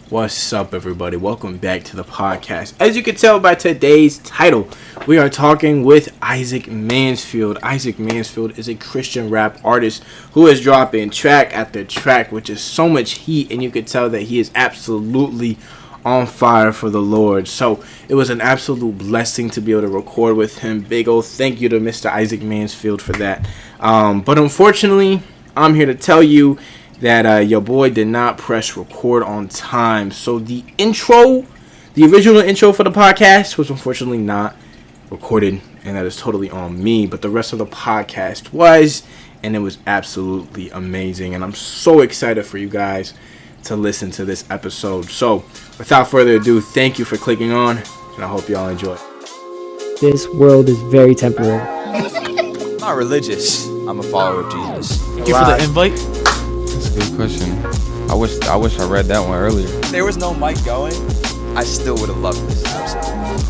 What's up, everybody? Welcome back to the podcast. As you can tell by today's title, we are talking with Issac Mansfield. Issac Mansfield is a Christian rap artist who is dropping track after track, which is so much heat, and you can tell that he is absolutely on fire for the Lord. So it was an absolute blessing to be able to record with him. Big old thank you to Mr. Issac Mansfield for that. But unfortunately, I'm here to tell you that your boy did not press record on time. So the original intro for the podcast was unfortunately not recorded, and that is totally on me. But the rest of the podcast was, and it was absolutely amazing. And I'm so excited for you guys to listen to this episode. So without further ado, thank you for clicking on, and I hope y'all enjoy. This world is very temporary. I'm not religious. I'm a follower of Jesus. Thank you for the invite. That's a good question. I wish I read that one earlier. If there was no mic going, I still would have loved this episode.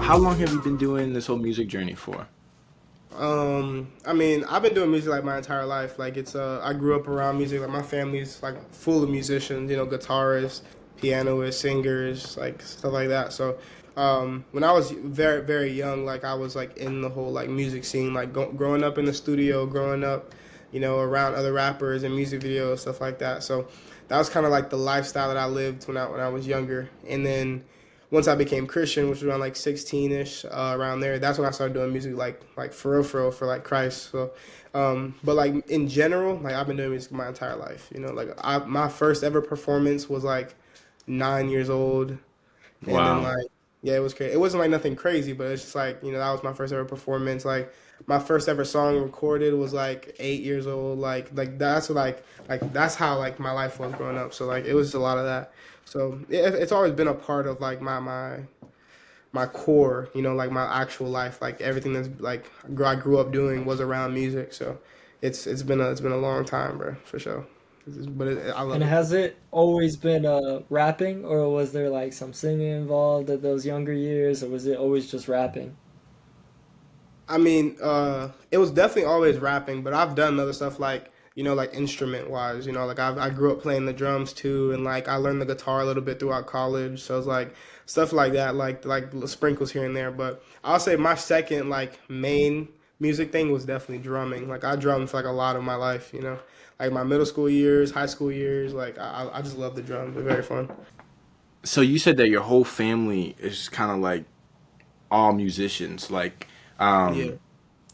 How long have you been doing this whole music journey for? I mean, I've been doing music like my entire life. Like I grew up around music. Like my family's like full of musicians. You know, guitarists, pianists, singers, like stuff like that. So, when I was very, very young, like I was like in the whole like music scene, like growing up in the studio, growing up, you know, around other rappers and music videos, stuff like that. So that was kind of like the lifestyle that I lived when I was younger. And then once I became Christian, which was around like 16-ish, around there, that's when I started doing music like for real, for like Christ. So, but like in general, like I've been doing music my entire life. You know, like my first ever performance was like 9 years old. And Wow. then like, yeah, it was crazy. It wasn't like nothing crazy, but it's just like, you know, that was my first ever performance. Like my first ever song recorded was like 8 years old. Like that's what, like that's how like my life was growing up. So like it was just a lot of that. So it's always been a part of like my core, you know, like my actual life. Like everything that's like I grew up doing was around music. So it's been a long time, bro, for sure. But I love And it. has it always been rapping, or was there like some singing involved at those younger years, or was it always just rapping? I mean, it was definitely always rapping, but I've done other stuff like, you know, like instrument wise, you know, like I grew up playing the drums too, and like I learned the guitar a little bit throughout college, so it's like stuff like that, like sprinkles here and there. But I'll say my second like main music thing was definitely drumming. Like I drummed for like a lot of my life, you know, like my middle school years, high school years. Like I just love the drums; they're very fun. So you said that your whole family is kind of like all musicians. Like, Yeah.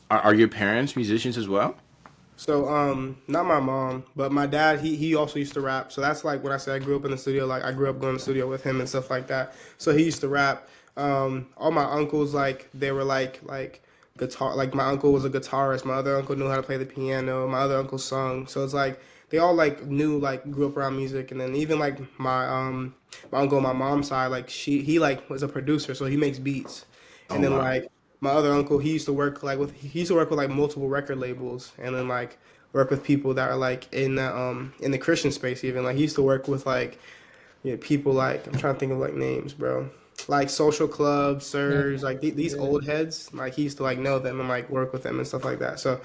are your parents musicians as well? So, not my mom, but my dad, he also used to rap. So that's like when I said I grew up in the studio, like I grew up going to the studio with him and stuff like that. So he used to rap. All my uncles, like they were like guitar, like my uncle was a guitarist. My other uncle knew how to play the piano. My other uncle sung. So it's like they all like knew, like grew up around music. And then even like my uncle on my mom's side, like he like was a producer, so he makes beats. Oh And then wow. like my other uncle, he used to work with like multiple record labels, and then like work with people that are like in the Christian space. Even like he used to work with like, you know, people like, I'm trying to think of like names, bro, like Social Club, Yeah, Sirs, like these yeah. old heads. Like he used to like know them and like work with them and stuff like that. So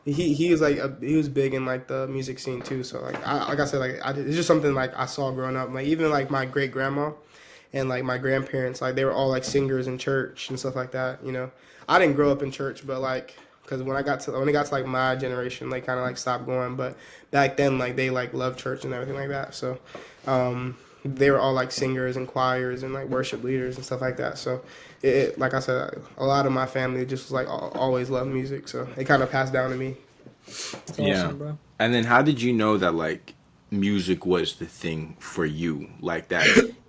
he was like he was big in like the music scene too. So like I said, it's just something like I saw growing up. Like even like my great grandma and like my grandparents, like they were all like singers in church and stuff like that. You know, I didn't grow up in church, but like because when it got to like my generation, they kind of like stopped going. But back then, like they like loved church and everything like that. So they were all like singers and choirs and like worship leaders and stuff like that. So like I said, a lot of my family just was like always loved music. So it kind of passed down to me. It's Yeah. awesome, bro. And then how did you know that like music was the thing for you? Like that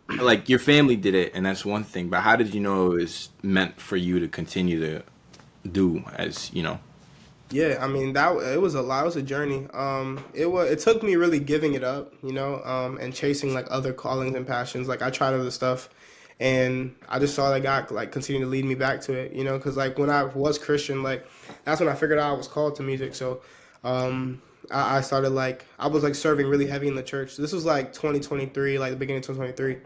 like your family did it and that's one thing, but how did you know it was meant for you to continue to do as, you know? Yeah, I mean that it was a lot. It was a journey. It took me really giving it up, you know, and chasing like other callings and passions. Like I tried other stuff, and I just saw that God like continue to lead me back to it, you know, because like when I was Christian, like that's when I figured out I was called to music. So, I started like I was like serving really heavy in the church. This was like 2023, like the beginning of 2023,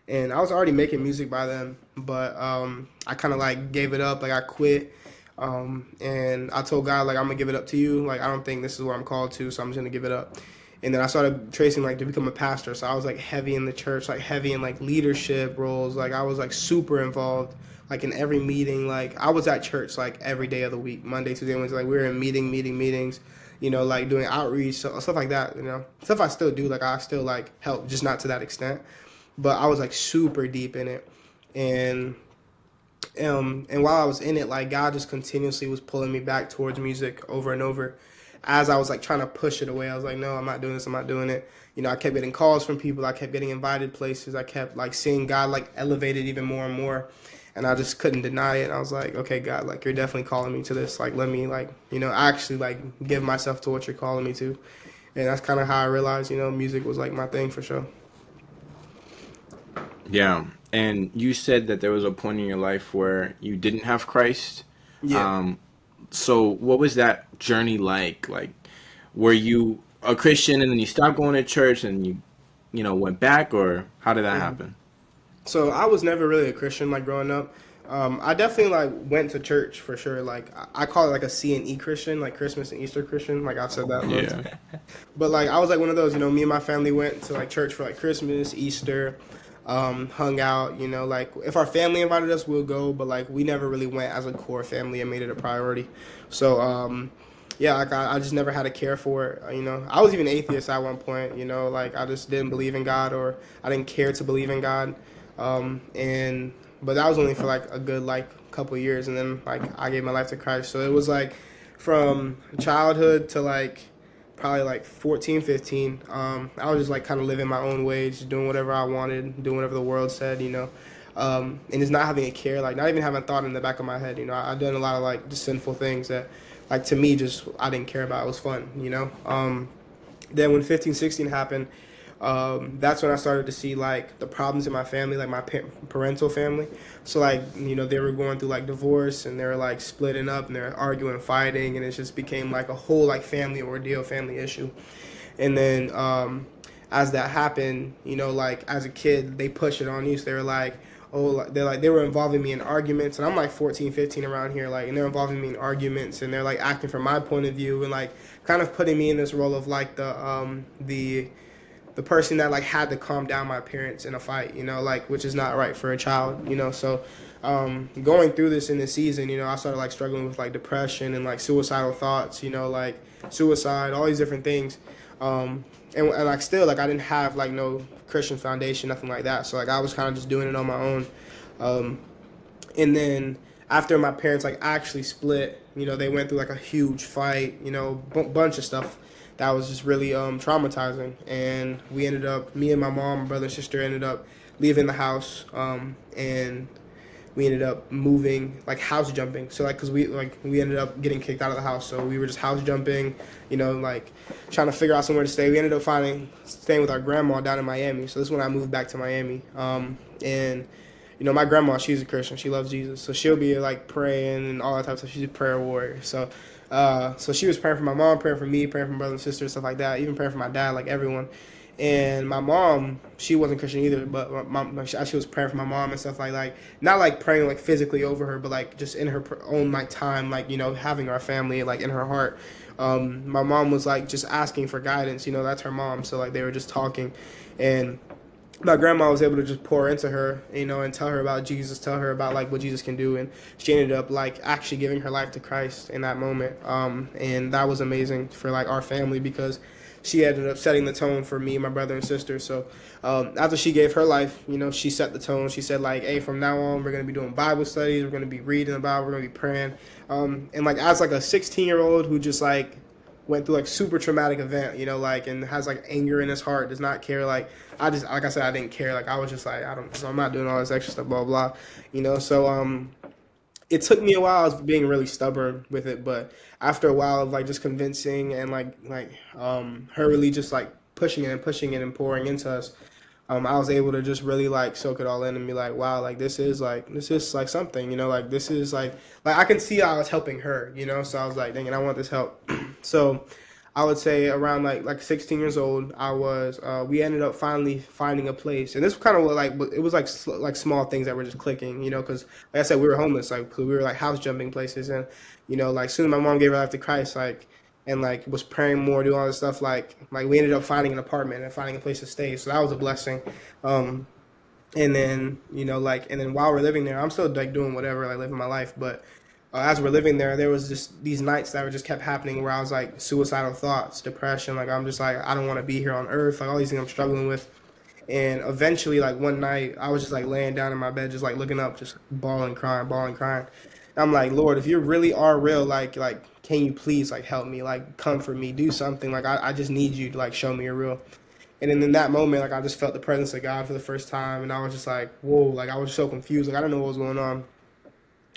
and I was already making music by then, but I kind of like gave it up. Like I quit. And I told God, like, I'm gonna give it up to you. Like, I don't think this is what I'm called to, so I'm just gonna give it up. And then I started tracing like to become a pastor. So I was like heavy in the church, like heavy in like leadership roles. Like I was like super involved, like in every meeting. Like I was at church like every day of the week, Monday, Tuesday, Wednesday. Like we were in meetings, you know, like doing outreach, stuff like that. You know, stuff I still do. Like I still like help, just not to that extent. But I was like super deep in it, and while I was in it, like God just continuously was pulling me back towards music over and over. As I was like trying to push it away, I was like, no, I'm not doing this. I'm not doing it. You know, I kept getting calls from people. I kept getting invited places. I kept like seeing God like elevated even more and more. And I just couldn't deny it. I was like, okay, God, like you're definitely calling me to this. Like, let me like, you know, actually like give myself to what you're calling me to. And that's kind of how I realized, you know, music was like my thing for sure. Yeah. And you said that there was a point in your life where you didn't have Christ. Yeah. So what was that journey like? Like, were you a Christian and then you stopped going to church and you know, went back, or how did that happen? So I was never really a Christian like growing up. I definitely like went to church for sure. Like I call it like a C and E Christian, like Christmas and Easter Christian. Like I've said that. Yeah. But like I was like one of those, you know, me and my family went to like church for like Christmas, Easter, hung out, you know, like if our family invited us, we'll go, but like we never really went as a core family and made it a priority. So yeah, like I just never had a care for it. You know, I was even atheist at one point, you know, like I just didn't believe in God, or I didn't care to believe in God. But that was only for like a good like couple of years, and then like I gave my life to Christ. So it was like from childhood to like probably like 14, 15. I was just like kind of living my own way, just doing whatever I wanted, doing whatever the world said, you know. And just not having a care, like not even having thought in the back of my head, you know. I've done a lot of like just sinful things that like to me just I didn't care about. It was fun, you know. Then when 15, 16 happened, that's when I started to see like the problems in my family, like my parental family. So like, you know, they were going through like divorce, and they were like splitting up, and they were arguing, fighting, and it just became like a whole like family ordeal, family issue. And then as that happened, you know, like as a kid, they push it on you. So they were like, oh, they were involving me in arguments, and I'm like 14, 15 around here, like, and they're involving me in arguments, and they're like acting from my point of view, and like kind of putting me in this role of like the person that like had to calm down my parents in a fight, you know, like, which is not right for a child, you know. So going through this in this season, you know, I started like struggling with like depression and like suicidal thoughts, you know, like suicide, all these different things. And like still like I didn't have like no Christian foundation, nothing like that. So like I was kind of just doing it on my own. And then after my parents like actually split, you know, they went through like a huge fight, you know, bunch of stuff that was just really traumatizing. And we ended up, me and my mom, my brother and sister ended up leaving the house, and we ended up moving, like house jumping. So like, cause we ended up getting kicked out of the house. So we were just house jumping, you know, like trying to figure out somewhere to stay. We ended up staying with our grandma down in Miami. So this is when I moved back to Miami. And you know, my grandma, she's a Christian. She loves Jesus. So she'll be like praying and all that type of stuff. She's a prayer warrior. So she was praying for my mom, praying for me, praying for my brother and sister, stuff like that, even praying for my dad, like everyone. And my mom, she wasn't Christian either, but she was praying for my mom and stuff like not like praying like physically over her, but like just in her own like time, like, you know, having our family like in her heart. My mom was like just asking for guidance, you know, that's her mom. So like they were just talking, and my grandma was able to just pour into her, you know, and tell her about Jesus, tell her about like what Jesus can do. And she ended up like actually giving her life to Christ in that moment. And that was amazing for like our family, because she ended up setting the tone for me, my brother and sister. So after she gave her life, you know, she set the tone. She said like, hey, from now on, we're going to be doing Bible studies. We're going to be reading the Bible. We're going to be praying. And like as like a 16-year-old who just like went through like super traumatic event, you know, like, and has like anger in his heart, does not care. Like I said, I didn't care. Like I was just like, I'm not doing all this extra stuff, blah, blah, you know. So it took me a while. I was being really stubborn with it, but after a while of like just convincing and like her really just like pushing it and pouring into us, I was able to just really like soak it all in and be like, wow, like this is like something, you know, like this is like I can see how I was helping her, you know. So I was like, dang it, I want this help. So I would say around like 16 years old, we ended up finally finding a place. And this was kind of like, it was like small things that were just clicking, you know, because like I said, we were homeless, like we were like house jumping places. And, you know, like soon as my mom gave her life to Christ, like and like was praying more, doing all this stuff. Like we ended up finding an apartment and finding a place to stay. So that was a blessing. And then, and then while we're living there, I'm still like doing whatever, like living my life. But as we're living there was just these nights that were just kept happening where I was like suicidal thoughts, depression. Like I'm just like, I don't want to be here on earth. Like all these things I'm struggling with. And eventually, like one night, I was just like laying down in my bed, just like looking up, just bawling, crying. And I'm like, Lord, if you really are real, like, can you please like help me, like comfort me, do something. Like I just need you to like show me you're real. And then in that moment, like I just felt the presence of God for the first time, and I was just like, whoa, like I was so confused, like I didn't know what was going on.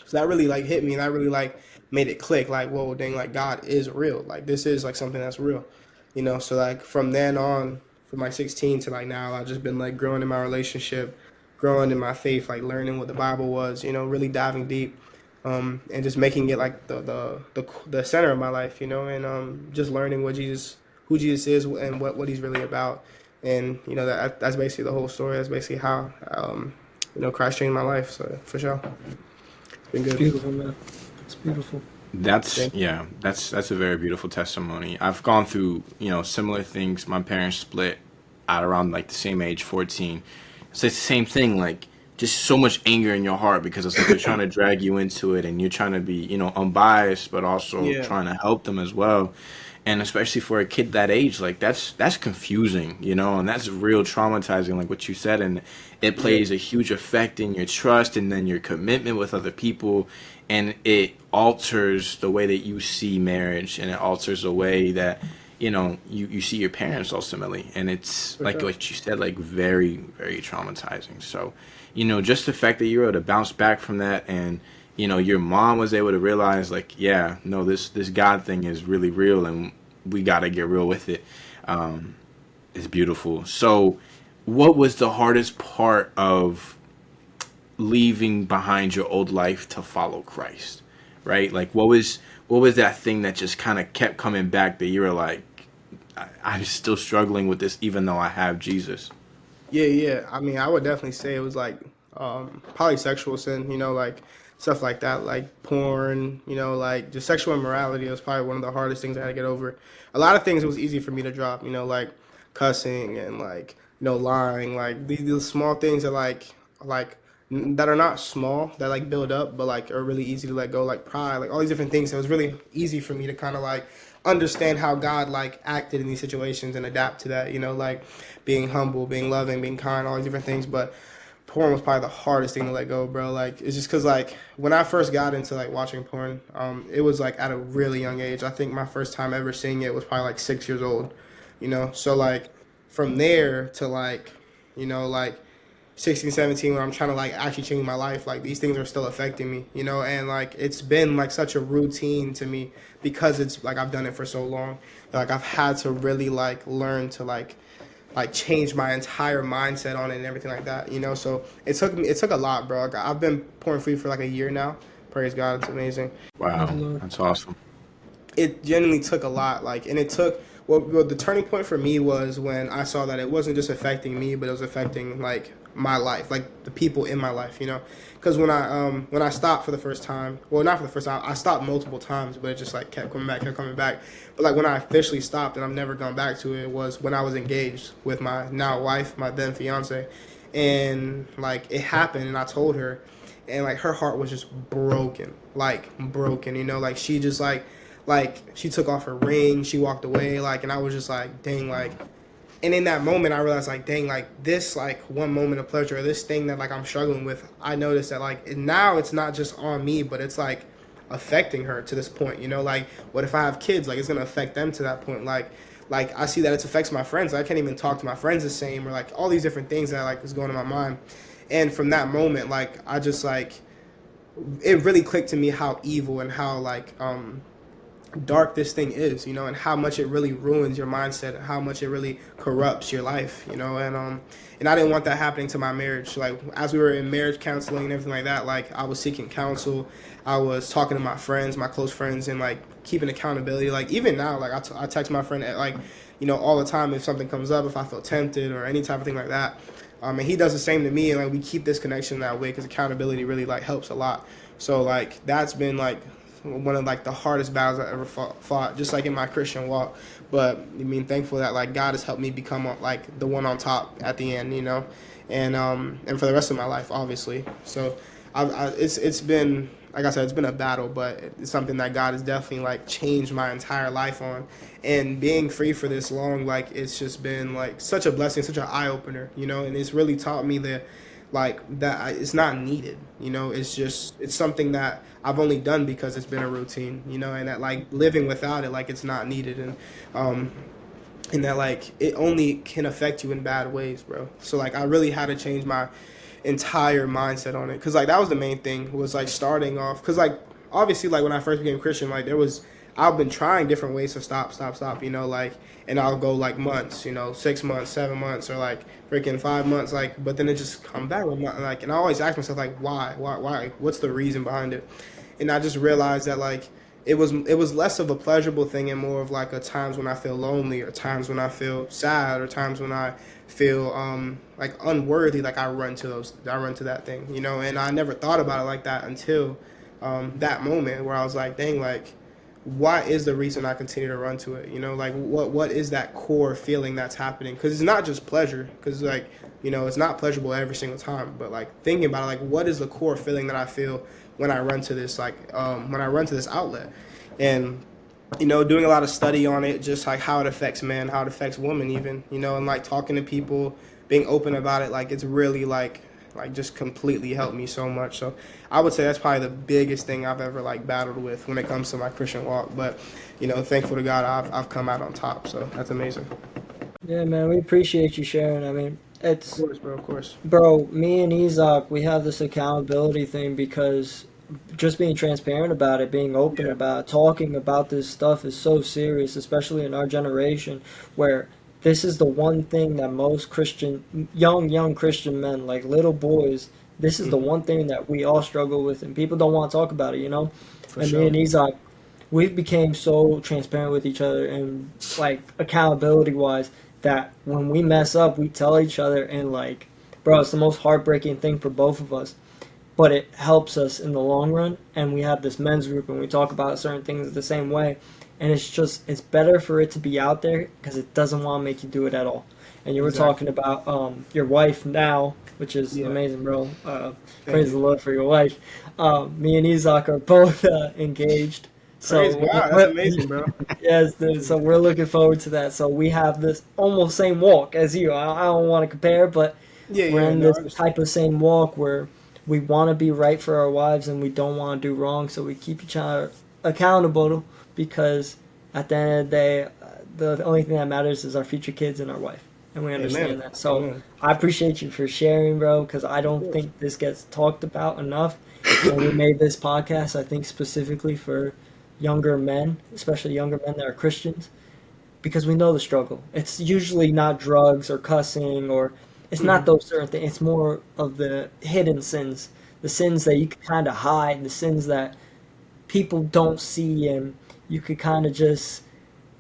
So that really like hit me, and that really like made it click, like, whoa, dang, like God is real, like this is like something that's real, So like from then on, from like 16 to like now, I've just been like growing in my relationship, growing in my faith, like learning what the Bible was, really diving deep, and just making it like the center of my life, and just learning who Jesus is and what he's really about. And that's basically the whole story. That's basically how Christ changed my life. So for sure, it's been good. It's beautiful, man. It's beautiful. That's a very beautiful testimony. I've gone through, similar things. My parents split at around like the same age, 14. So it's the same thing, like just so much anger in your heart because it's like they're trying to drag you into it, and you're trying to be, unbiased, but also trying to help them as well. And especially for a kid that age, like that's confusing, and that's real traumatizing, like what you said. And it plays a huge effect in your trust and then your commitment with other people. And it alters the way that you see marriage, and it alters the way that, you see your parents ultimately. And it's like what you said, like very, very traumatizing. So, just the fact that you were able to bounce back from that, and your mom was able to realize, like, yeah, no, this God thing is really real, and we got to get real with it. It's beautiful. So what was the hardest part of leaving behind your old life to follow Christ, right? Like, what was that thing that just kind of kept coming back that you were like, I'm still struggling with this, even though I have Jesus? Yeah. I mean, I would definitely say it was like probably sexual sin, like stuff like that, like porn, like just sexual immorality was probably one of the hardest things I had to get over. A lot of things it was easy for me to drop, like cussing and like, lying, like these small things that like that are not small, that like build up, but like are really easy to let go, like pride, like all these different things. So it was really easy for me to kind of like understand how God like acted in these situations and adapt to that, like being humble, being loving, being kind, all these different things. But porn was probably the hardest thing to let go, bro. Like it's just because like when I first got into like watching porn, it was like at a really young age. I think my first time ever seeing it was probably like 6 years old, So like from there to like, like 16, 17, when I'm trying to like actually change my life, like these things are still affecting me, and like it's been like such a routine to me because it's like I've done it for so long. Like I've had to really like learn to like change my entire mindset on it and everything like that, So it took a lot, bro. Like, I've been porn free for like a year now. Praise God, it's amazing. Wow, that's awesome. It genuinely took a lot, like, and it took. Well, the turning point for me was when I saw that it wasn't just affecting me, but it was affecting like my life, like the people in my life, Because when I stopped for the first time, well, not for the first time, I stopped multiple times, but it just like kept coming back. But like when I officially stopped and I've never gone back to it was when I was engaged with my now wife, my then fiance, and like it happened, and I told her, and like her heart was just broken, like she just like she took off her ring, she walked away, like, and I was just like, dang, like. And in that moment, I realized, like, dang, like, this, like, one moment of pleasure, or this thing that, like, I'm struggling with, I noticed that, like, now it's not just on me, but it's, like, affecting her to this point, Like, what if I have kids? Like, it's going to affect them to that point. Like, I see that it affects my friends. I can't even talk to my friends the same, or, like, all these different things that, like, is going in my mind. And from that moment, like, I just, like, it really clicked to me how evil and how, like, dark this thing is, and how much it really ruins your mindset, and how much it really corrupts your life, and I didn't want that happening to my marriage. Like as we were in marriage counseling and everything like that, like I was seeking counsel, I was talking to my friends, my close friends, and like keeping accountability. Like even now, like I text my friend at like, all the time if something comes up, if I feel tempted or any type of thing like that, and he does the same to me, and like we keep this connection that way because accountability really like helps a lot. So like that's been like one of like the hardest battles I ever fought, just like in my Christian walk. But I mean, thankful that like God has helped me become like the one on top at the end, you know, and for the rest of my life, obviously. So it's been, like I said, it's been a battle, but it's something that God has definitely like changed my entire life on. And being free for this long, like it's just been like such a blessing, such an eye opener, you know, and it's really taught me that it's not needed, you know. It's something that I've only done because it's been a routine, you know, and that like living without it, like it's not needed, and that like it only can affect you in bad ways, bro. So like I really had to change my entire mindset on it, because like that was the main thing, was like starting off, because like obviously like when I first became Christian, like I've been trying different ways to stop, you know, like, and I'll go like months, you know, 6 months, 7 months, or like freaking 5 months, like, but then it just come back with like, and I always ask myself like, why, what's the reason behind it? And I just realized that like it was less of a pleasurable thing and more of like a times when I feel lonely, or times when I feel sad, or times when I feel like unworthy, like I run to that thing, you know. And I never thought about it like that until that moment where I was like, dang, like, what is the reason I continue to run to it? You know, like what is that core feeling that's happening? Because it's not just pleasure, because like, you know, it's not pleasurable every single time, but like thinking about it, like what is the core feeling that I feel when I run to this, like when I run to this outlet? And you know, doing a lot of study on it, just like how it affects men, how it affects women even, you know, and like talking to people, being open about it, like it's really like just completely helped me so much. So I would say that's probably the biggest thing I've ever like battled with when it comes to my Christian walk. But you know, thankful to God, I've come out on top. So that's amazing. Yeah, man, we appreciate you sharing. I mean, it's, of course, bro, of course. Bro, me and Issac, we have this accountability thing, because just being transparent about it, being open about it, talking about this stuff is so serious, especially in our generation, where this is the one thing that most young Christian men, like little boys, this is the one thing that we all struggle with, and people don't want to talk about it, you know? For and sure. Me and Issac, we've became so transparent with each other, and like accountability wise, that when we mess up, we tell each other, and like, bro, it's the most heartbreaking thing for both of us, but it helps us in the long run. And we have this men's group, and we talk about certain things the same way, and it's better for it to be out there, because it doesn't want to make you do it at all. And you were talking about your wife now, which is amazing, bro. Praise the Lord for your wife. Me and Issac are both engaged. Praise God, that's amazing, bro. Yes, dude, so we're looking forward to that. So we have this almost same walk as you. I don't want to compare, but we're in this type of same walk where we want to be right for our wives and we don't want to do wrong. So we keep each other accountable, because at the end of the day, the only thing that matters is our future kids and our wife. And we understand that. So I appreciate you for sharing, bro, because I don't think this gets talked about enough. And we made this podcast, I think, specifically for younger men, especially younger men that are Christians, because we know the struggle. It's usually not drugs or cussing, or it's not those certain things. It's more of the hidden sins, the sins that you can kind of hide, the sins that people don't see, and you could kind of just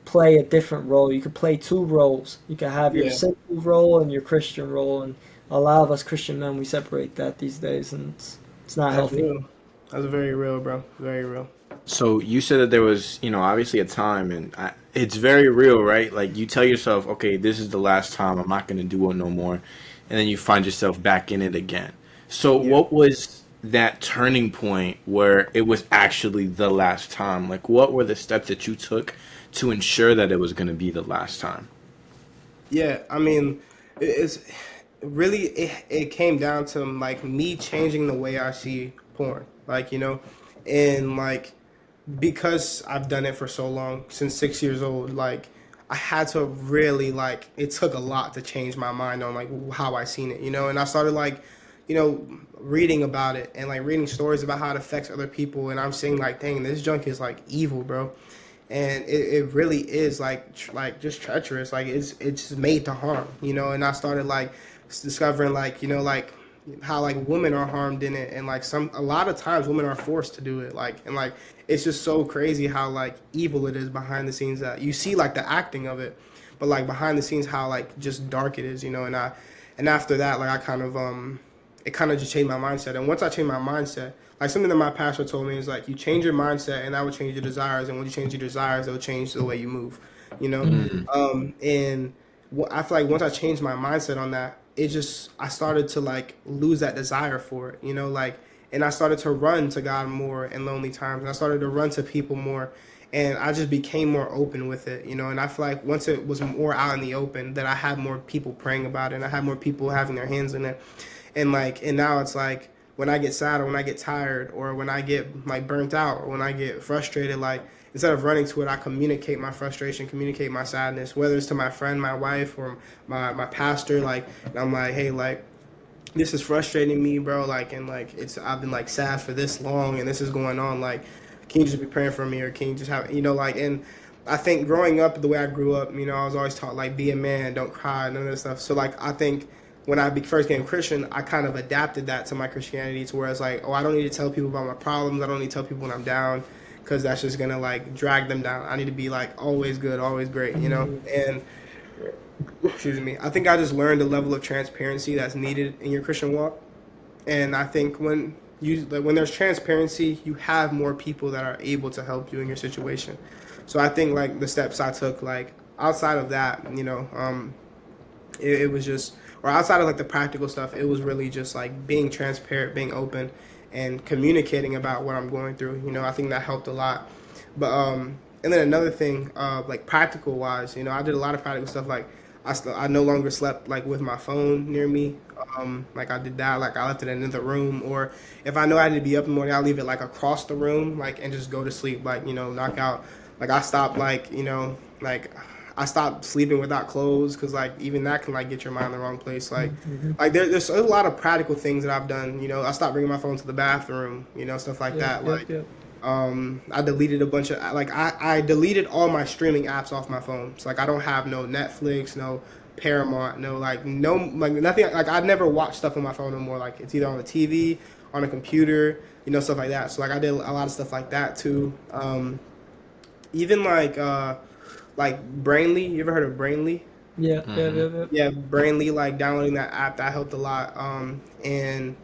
play a different role. You could play two roles. You could have your sinful role and your Christian role, and a lot of us Christian men, we separate that these days, and it's not healthy. Real. That's very real, bro. Very real. So you said that there was, you know, obviously a time, and it's very real, right? Like you tell yourself, okay, this is the last time, I'm not going to do it no more. And then you find yourself back in it again. So what was that turning point where it was actually the last time? Like what were the steps that you took to ensure that it was going to be the last time? Yeah, I mean, it came down to like me changing the way I see porn. Like, you know, and like, because I've done it for so long, since 6 years old, like I had to really, like, it took a lot to change my mind on like how I seen it, you know. And I started like, you know, reading about it and like reading stories about how it affects other people, and I'm saying like, dang, this junk is like evil, bro. And it really is like just treacherous, like it's made to harm, you know. And I started like discovering like, you know, like how like women are harmed in it, and like a lot of times women are forced to do it, like, and like it's just so crazy how like evil it is behind the scenes, that you see like the acting of it, but like behind the scenes how like just dark it is, you know. And after that, like I kind of it kind of just changed my mindset. And once I changed my mindset, like something that my pastor told me is like, you change your mindset and that will change your desires. And when you change your desires, it will change the way you move, you know? And I feel like once I changed my mindset on that, I started to like lose that desire for it, you know, like, and I started to run to God more in lonely times. And I started to run to people more, and I just became more open with it, you know. And I feel like once it was more out in the open, that I had more people praying about it, and I had more people having their hands in it. And now it's like when I get sad or when I get tired or when I get like burnt out or when I get frustrated, like instead of running to it, I communicate my frustration, communicate my sadness, whether it's to my friend, my wife, or my pastor. Like, and I'm like, hey, like, this is frustrating me, bro. Like, and like, I've been like sad for this long and this is going on. Like, can you just be praying for me, or can you just have, you know, like, and I think growing up the way I grew up, you know, I was always taught like, be a man, don't cry, none of this stuff. So like, I think when I first became Christian, I kind of adapted that to my Christianity, to where it's like, oh, I don't need to tell people about my problems. I don't need to tell people when I'm down, because that's just going to like drag them down. I need to be like always good, always great, you know? And excuse me, I think I just learned the level of transparency that's needed in your Christian walk. And I think when there's transparency, you have more people that are able to help you in your situation. So I think like the steps I took, like outside of that, you know, it was just, or outside of like the practical stuff, it was really just like being transparent, being open, and communicating about what I'm going through. You know, I think that helped a lot. But and then another thing, like practical wise, you know, I did a lot of practical stuff. Like I no longer slept like with my phone near me. Like I did that, like I left it in the room, or if I know I had to be up in the morning, I'll leave it like across the room, like, and just go to sleep, like, you know, knock out. Like I stopped, like, you know, like I stopped sleeping without clothes, because like even that can like get your mind in the wrong place. Like like there's a lot of practical things that I've done. You know, I stopped bringing my phone to the bathroom, you know, stuff like that. Like I deleted a bunch of, like I deleted all my streaming apps off my phone. So like I don't have no Netflix, no Paramount, no nothing. Like I never watch stuff on my phone no more. Like it's either on the TV, on a computer, you know, stuff like that. So like I did a lot of stuff like that too. Even like Brainly. You ever heard of Brainly? Yeah. Yeah, Brainly, like downloading that app, that helped a lot. And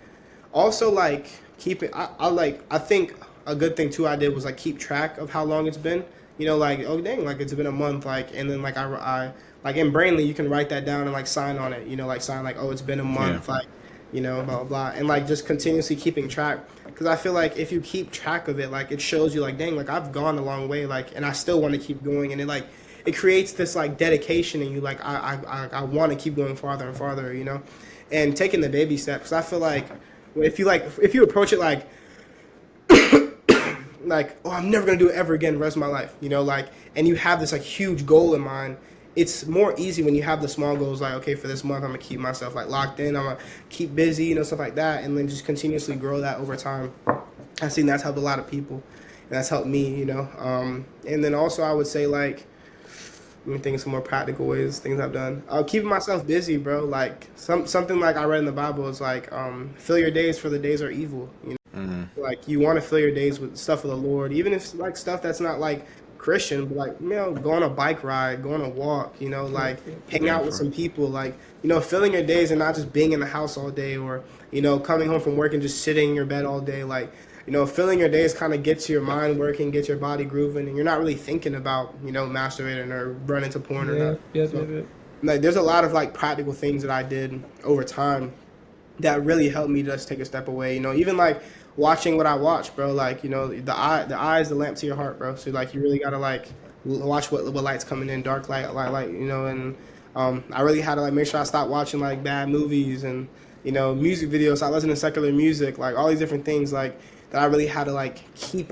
also like keeping, I think a good thing too I did was like keep track of how long it's been. You know, like, oh dang, like it's been a month, like, and then like I like in Brainly you can write that down and like sign on it. You know, like sign like, oh, it's been a month, like, you know, blah blah blah, and like just continuously keeping track. Because I feel like if you keep track of it, like it shows you like, dang, like I've gone a long way, like, and I still want to keep going, and it creates this like dedication in you, like I want to keep going farther and farther, you know, and taking the baby steps. I feel like if you approach it like like, oh, I'm never gonna do it ever again the rest of my life, you know, like, and you have this like huge goal in mind. It's more easy when you have the small goals, like, okay, for this month I'm gonna keep myself like locked in, I'm gonna keep busy, you know, stuff like that, and then just continuously grow that over time. I've seen that's helped a lot of people, and that's helped me, you know. And then also I would say like, let me think of some more practical ways, things I've done. Keeping myself busy, bro. Like something like I read in the Bible is like, fill your days, for the days are evil, you know. Like you want to fill your days with stuff of the Lord, even if it's like stuff that's not like Christian, but like, you know, go on a bike ride, go on a walk, you know, like hang out with some people, like, you know, filling your days and not just being in the house all day, or, you know, coming home from work and just sitting in your bed all day. Like, you know, filling your days kind of gets your mind working, gets your body grooving, and you're not really thinking about, you know, masturbating or running to porn or not. Like there's a lot of like practical things that I did over time that really helped me just take a step away, you know, even like watching what I watch, bro. Like, you know, the eye is the lamp to your heart, bro. So like you really gotta like watch what light's coming in, dark light, you know. And I really had to like make sure I stopped watching like bad movies and, you know, music videos. I listened to secular music, like all these different things like that I really had to like keep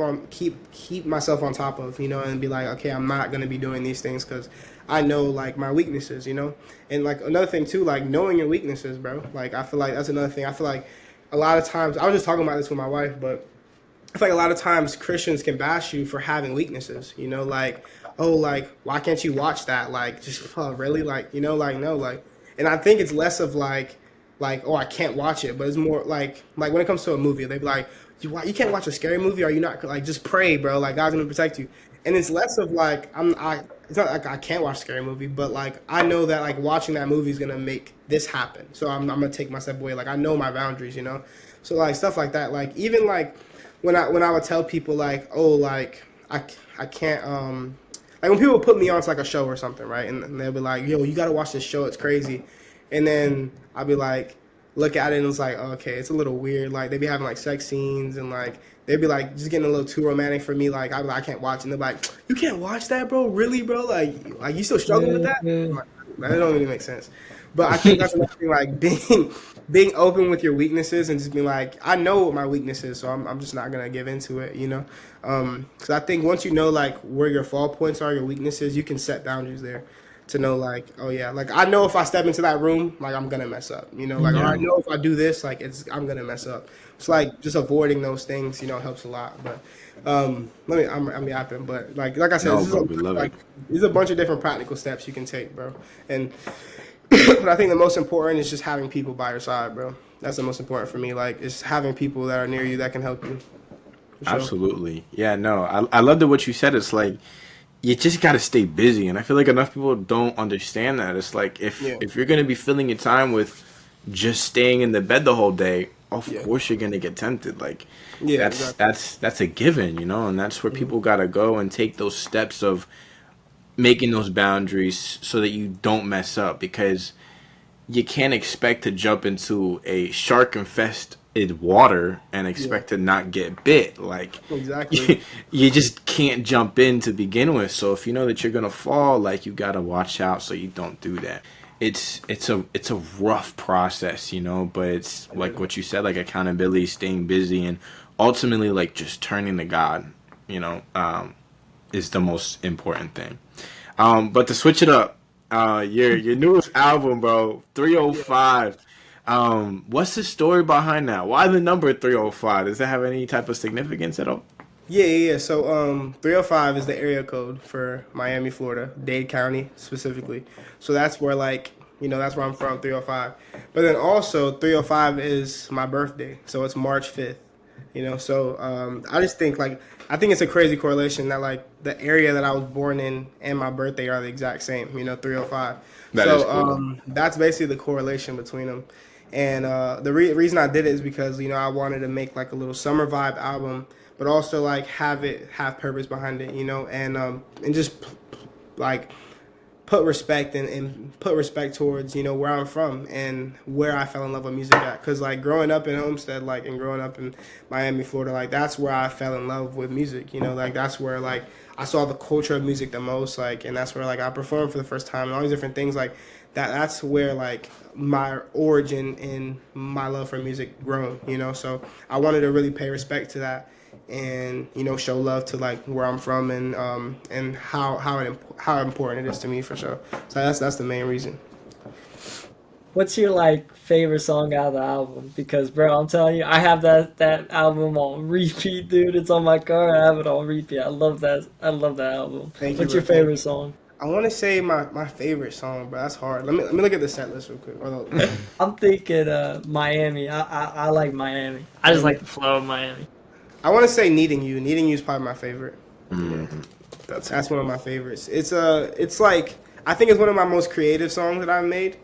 myself on top of, you know, and be like, okay, I'm not gonna be doing these things because I know like my weaknesses, you know. And like another thing too, like knowing your weaknesses, bro. Like I feel like that's another thing. I feel like a lot of times, I was just talking about this with my wife, but I feel like a lot of times Christians can bash you for having weaknesses, you know, like, oh, like, why can't you watch that? Like, just, oh, really? Like, you know, like, no, like, and I think it's less of like, oh, I can't watch it, but it's more like when it comes to a movie, they be like, you can't watch a scary movie, or you not, like, just pray, bro, like, God's gonna protect you. And it's less of like, it's not like I can't watch a scary movie, but like I know that like watching that movie is gonna make this happen. So I'm gonna take my step away. Like I know my boundaries, you know. So like stuff like that. Like even like when I would tell people like, oh, like I can't like when people put me on to like a show or something, right? And they'll be like, yo, you gotta watch this show. It's crazy. And then I'll be like, look at it and it's like, okay, it's a little weird. Like they be having like sex scenes and like they'd be like just getting a little too romantic for me. Like I can't watch it. And they're like, you can't watch that, bro? Really, bro? Like you still struggling with that? I'm like, that don't really make sense. But I think that's another thing, like being open with your weaknesses and just being like, I know what my weakness is, so I'm just not gonna give into it, you know. Because I think once you know like where your fall points are, your weaknesses, you can set boundaries there. To know like, oh yeah, like I know if I step into that room, like I'm gonna mess up, you know, like or I know if I do this, like I'm gonna mess up. It's like just avoiding those things, you know, helps a lot. But I'm yapping, but like I said, there's a bunch of different practical steps you can take, bro. And but I think the most important is just having people by your side, bro. That's the most important for me. Like it's having people that are near you that can help you. Sure. Absolutely, yeah. No, I love that what you said. It's like, you just got to stay busy. And I feel like enough people don't understand that. It's like if you're going to be filling your time with just staying in the bed the whole day, of course you're going to get tempted. Like that's a given, you know, and that's where people got to go and take those steps of making those boundaries so that you don't mess up, because you can't expect to jump into a shark infested water and expect to not get bit. Like exactly, you just can't jump in to begin with. So if you know that you're gonna fall, like you gotta watch out so you don't do that. It's a rough process, you know, but it's like what you said, like accountability, staying busy, and ultimately like just turning to God, you know, is the most important thing. But to switch it up, your newest album, bro, 305. What's the story behind that? Why the number 305? Does that have any type of significance at all? Yeah. So 305 is the area code for Miami, Florida, Dade County specifically. So that's where like, you know, that's where I'm from, 305. But then also 305 is my birthday. So it's March 5th. You know, so I just think like I think it's a crazy correlation that like the area that I was born in and my birthday are the exact same, you know, 305. That is cool. That's basically the correlation between them. And the reason I did it is because, you know, I wanted to make like a little summer vibe album, but also like have purpose behind it, you know, and just like put respect and put respect towards, you know, where I'm from and where I fell in love with music at. Because like growing up in Homestead, like, and growing up in Miami, Florida, like that's where I fell in love with music, you know, like that's where like I saw the culture of music the most, like, and that's where like I performed for the first time and all these different things like that's where like my origin and my love for music grown, you know. So I wanted to really pay respect to that and, you know, show love to like where I'm from and how important it is to me for sure. So that's the main reason. What's your like favorite song out of the album? Because bro, I'm telling you, I have that album on repeat, dude. It's on my car. I have it on repeat. I love that album. What's your favorite song? I want to say my favorite song, but that's hard. Let me look at the set list real quick. I'm thinking Miami. I like Miami. I just like the flow of Miami. I want to say Needing You. Needing You is probably my favorite. Mm-hmm. That's one of my favorites. It's like I think it's one of my most creative songs that I've made,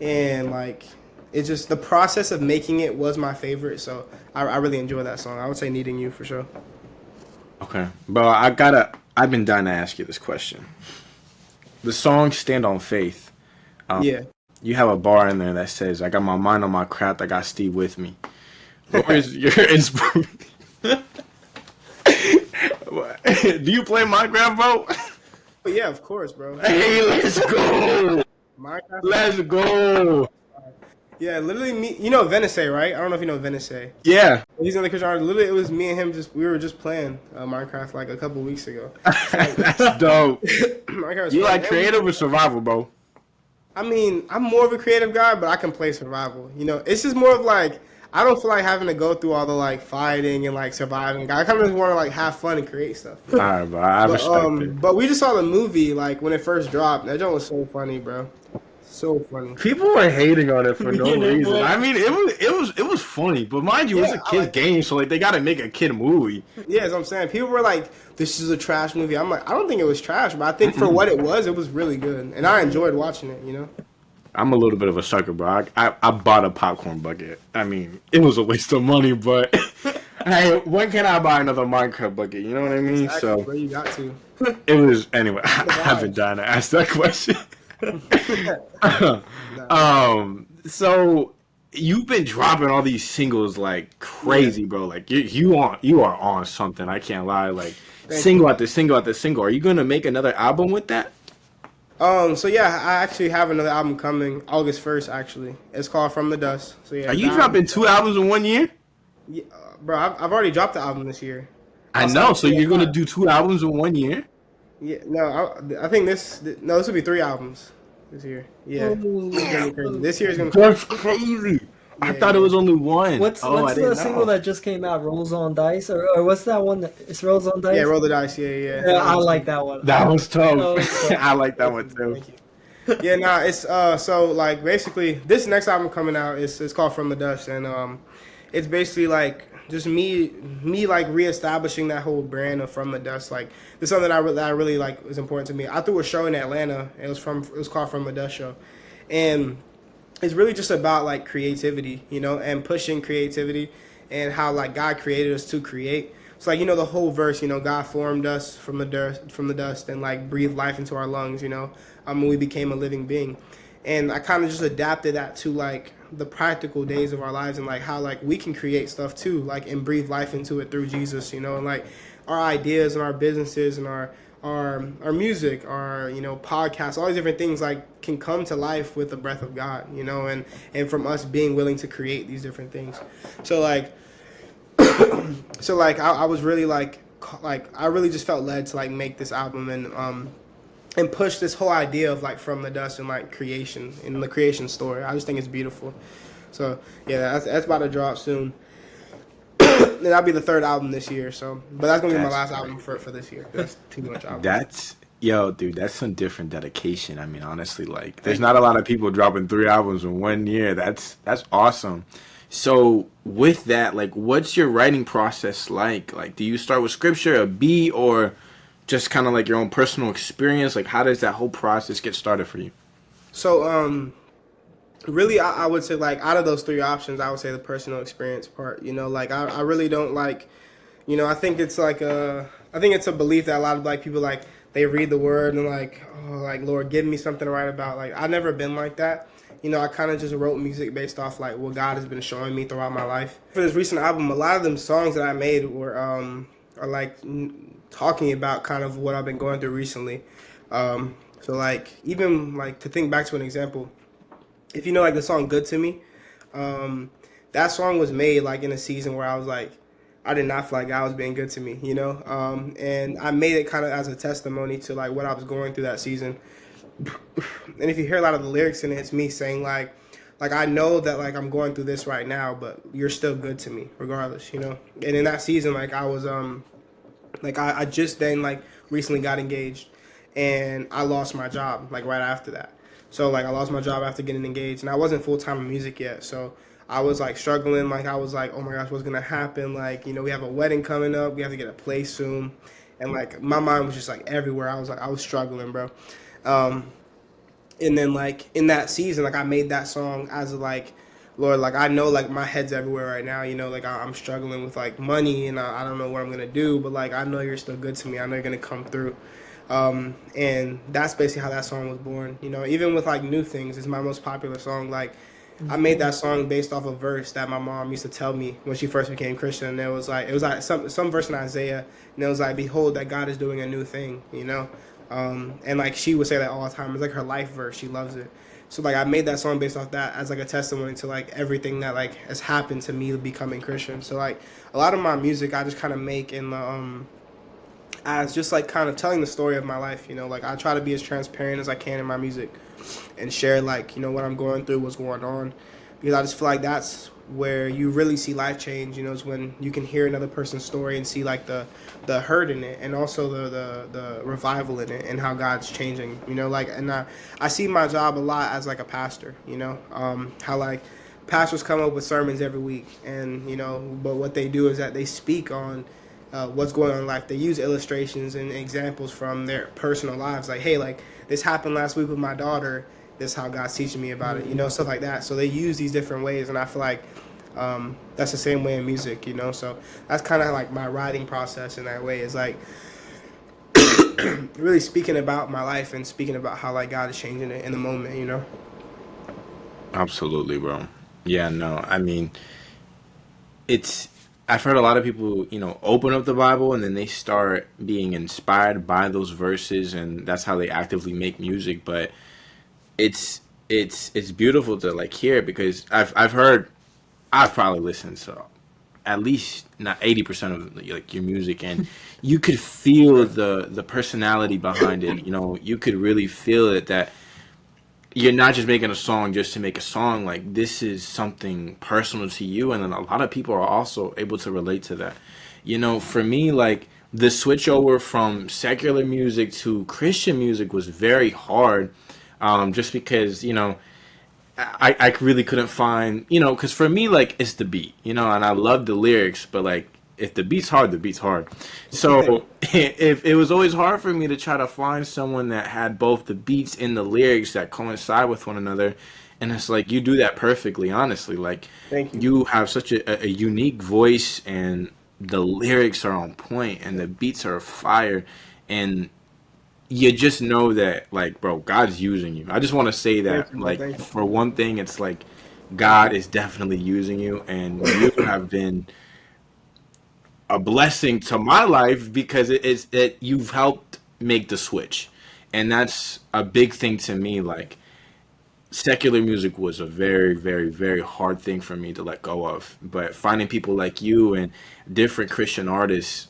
and like it's just the process of making it was my favorite. So I really enjoy that song. I would say Needing You for sure. Okay, but I've been dying to ask you this question. The song "Stand on Faith." You have a bar in there that says, "I got my mind on my craft. I got Steve with me." Where's your inspiration? Do you play Minecraft, bro? But yeah, of course, bro. Hey, let's go. Minecraft. Let's go. Yeah, literally me. You know Venice, right? I don't know if you know Venice. Yeah. He's in the Christian artist. Literally, it was me and him. We were just playing Minecraft like a couple weeks ago. That's dope. You like creative or survival, bro? I mean, I'm more of a creative guy, but I can play survival. You know, it's just more of like I don't feel like having to go through all the like fighting and like surviving. I kind of just want to like have fun and create stuff. All right, bro. I respect it. But we just saw the movie like when it first dropped. That joke was so funny, bro. So funny. People were hating on it for no You know reason. what? I mean, it was funny, but mind you, it's a kid's game, so like they got to make a kid movie. Yeah, that's what I'm saying. People were like, "This is a trash movie." I'm like, I don't think it was trash, but I think for what it was really good, and I enjoyed watching it. You know. I'm a little bit of a sucker, bro. I bought a popcorn bucket. I mean, it was a waste of money, but hey, when can I buy another Minecraft bucket? You know what I mean? Exactly, So bro, you got to. it was anyway. I haven't done to ask that question. So you've been dropping all these singles like crazy, bro. Like you are on something. I can't lie. Like single after single after single. Are you gonna make another album with that? So yeah, I actually have another album coming August 1st. Actually, it's called From the Dust. So yeah, Are you dropping 2 albums in 1 year? Yeah, bro, I've already dropped the album this year. I know. So you're gonna do 2 albums in 1 year? Yeah, no, I think this will be 3 albums this year. Yeah, it's gonna be crazy. This year is gonna. That's crazy. I thought it was only 1. What's I didn't the single that just came out? Rolls on Dice, or what's that one? It's Rolls on Dice. Yeah, Roll the Dice. Yeah. Yeah, I like that one. That was tough. Oh, I like that one too. Thank you. Yeah, nah, it's so like basically this next album coming out is called From the Dust, and it's basically like just me like reestablishing that whole brand of From the Dust. Like this is something that I really like is important to me. I threw a show in Atlanta. It was called From the Dust Show, and it's really just about like creativity, you know, and pushing creativity and how like God created us to create. It's like, you know, the whole verse, you know, God formed us from the dust and like breathed life into our lungs, you know, we became a living being. And I kind of just adapted that to like the practical days of our lives and like how like we can create stuff too, like and breathe life into it through Jesus, you know, and like our ideas and our businesses and our music, our, you know, podcasts, all these different things like can come to life with the breath of God, you know, and from us being willing to create these different things. So like I was really like I really just felt led to like make this album and push this whole idea of like From the Dust and like creation and the creation story. I just think it's beautiful. So yeah, that's about to drop soon. And that'll be the 3rd album this year. So, but that's gonna be my last album for this year. That's too much album. That's dude. That's some different dedication. I mean, honestly, like there's not a lot of people dropping 3 albums in 1 year. That's awesome. So with that, like, what's your writing process like? Like, do you start with scripture, a beat, or just kind of like your own personal experience? Like, how does that whole process get started for you? So, really, I would say, like, out of those 3 options, I would say the personal experience part. You know, like, I really don't like, you know, I think it's like I think it's a belief that a lot of black people, like, they read the word and like, oh, like, Lord, give me something to write about. Like, I've never been like that. You know, I kind of just wrote music based off, like, what God has been showing me throughout my life. For this recent album, a lot of them songs that I made were, are, like, talking about kind of what I've been going through recently. So, like, even, like, to think back to an example, if you know, like, the song Good to Me, that song was made, like, in a season where I was, like, I did not feel like God was being good to me, you know? And I made it kind of as a testimony to, like, what I was going through that season. And if you hear a lot of the lyrics in it, it's me saying like I know that like I'm going through this right now, but you're still good to me regardless, you know. And in that season, like I was like I just then like recently got engaged, and I lost my job like right after that. So like I lost my job after getting engaged, and I wasn't full time in music yet, so I was like struggling. Like I was like, oh my gosh, what's gonna happen? Like, you know, we have a wedding coming up, we have to get a place soon, and like my mind was just like everywhere. I was struggling, bro. And then like in that season, like I made that song as like, Lord, like I know like my head's everywhere right now, you know, like I'm struggling with like money and I don't know what I'm gonna do, but like I know you're still good to me. I know you're gonna come through. And that's basically how that song was born. You know, even with like New Things, it's my most popular song. Like I made that song based off a verse that my mom used to tell me when she first became Christian. And it was like some verse in Isaiah, and it was like, behold that God is doing a new thing, you know. And like she would say that all the time. It's like her life verse. She loves it. So like I made that song based off that as like a testimony to like everything that like has happened to me becoming Christian. So like a lot of my music I just kind of make in the as just like kind of telling the story of my life, you know. Like I try to be as transparent as I can in my music and share like, you know, what I'm going through, what's going on, because I just feel like that's where you really see life change, you know, is when you can hear another person's story and see like the hurt in it, and also the revival in it, and how God's changing, you know, like, and I see my job a lot as like a pastor, you know, how like pastors come up with sermons every week, and you know, but what they do is that they speak on what's going on in life. They use illustrations and examples from their personal lives, like, hey, like this happened last week with my daughter, this is how God's teaching me about it, you know, stuff like that. So they use these different ways, and I feel like that's the same way in music, you know. So that's kind of like my writing process in that way, is like really speaking about my life and speaking about how like God is changing it in the moment, you know. Absolutely, bro. Yeah, no, I mean, I've heard a lot of people, you know, open up the Bible and then they start being inspired by those verses, and that's how they actively make music. But it's beautiful to like hear it, because I've probably listened to at least not 80% of like your music, and you could feel the personality behind it. You know, you could really feel it, that you're not just making a song just to make a song. Like, this is something personal to you, and then a lot of people are also able to relate to that. You know, for me, like, the switch over from secular music to Christian music was very hard, just because, you know, I really couldn't find, you know, because for me, like, it's the beat, you know, and I love the lyrics, but like, if the beat's hard, the beat's hard. So if it was always hard for me to try to find someone that had both the beats and the lyrics that coincide with one another. And it's like, you do that perfectly, honestly. Like, Thank you. You have such a unique voice, and the lyrics are on point, and the beats are fire, and you just know that, like, bro, God's using you. I just want to say that, like, for one thing, it's like God is definitely using you, and you have been a blessing to my life, because you've helped make the switch, and that's a big thing to me. Like, secular music was a very, very, very hard thing for me to let go of, but finding people like you and different Christian artists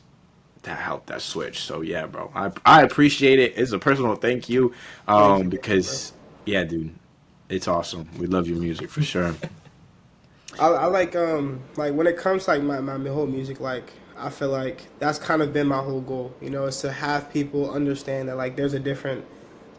that helped that switch. So yeah, bro, I appreciate it. It's a personal thank you, because yeah, dude, it's awesome. We love your music for sure. I like when it comes to like my whole music, like, I feel like that's kind of been my whole goal, you know, is to have people understand that like there's a different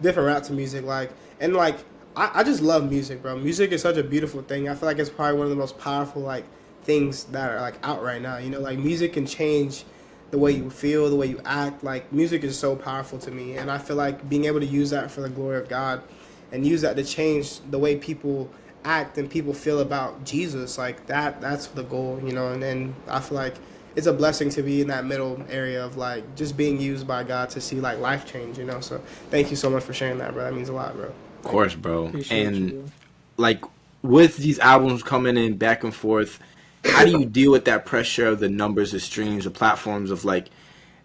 route to music, like, and like I just love music, bro. Music is such a beautiful thing. I feel like it's probably one of the most powerful like things that are like out right now, you know, like music can change the way you feel, the way you act. Like, music is so powerful to me, and I feel like being able to use that for the glory of God and use that to change the way people act and people feel about Jesus, like that's the goal, you know. And then I feel like it's a blessing to be in that middle area of like just being used by God to see like life change, you know. So thank you so much for sharing that, bro. That means a lot, bro. Of course, bro. Appreciate And you. like, with these albums coming in back and forth, how do you deal with that pressure of the numbers, the streams, the platforms, of like,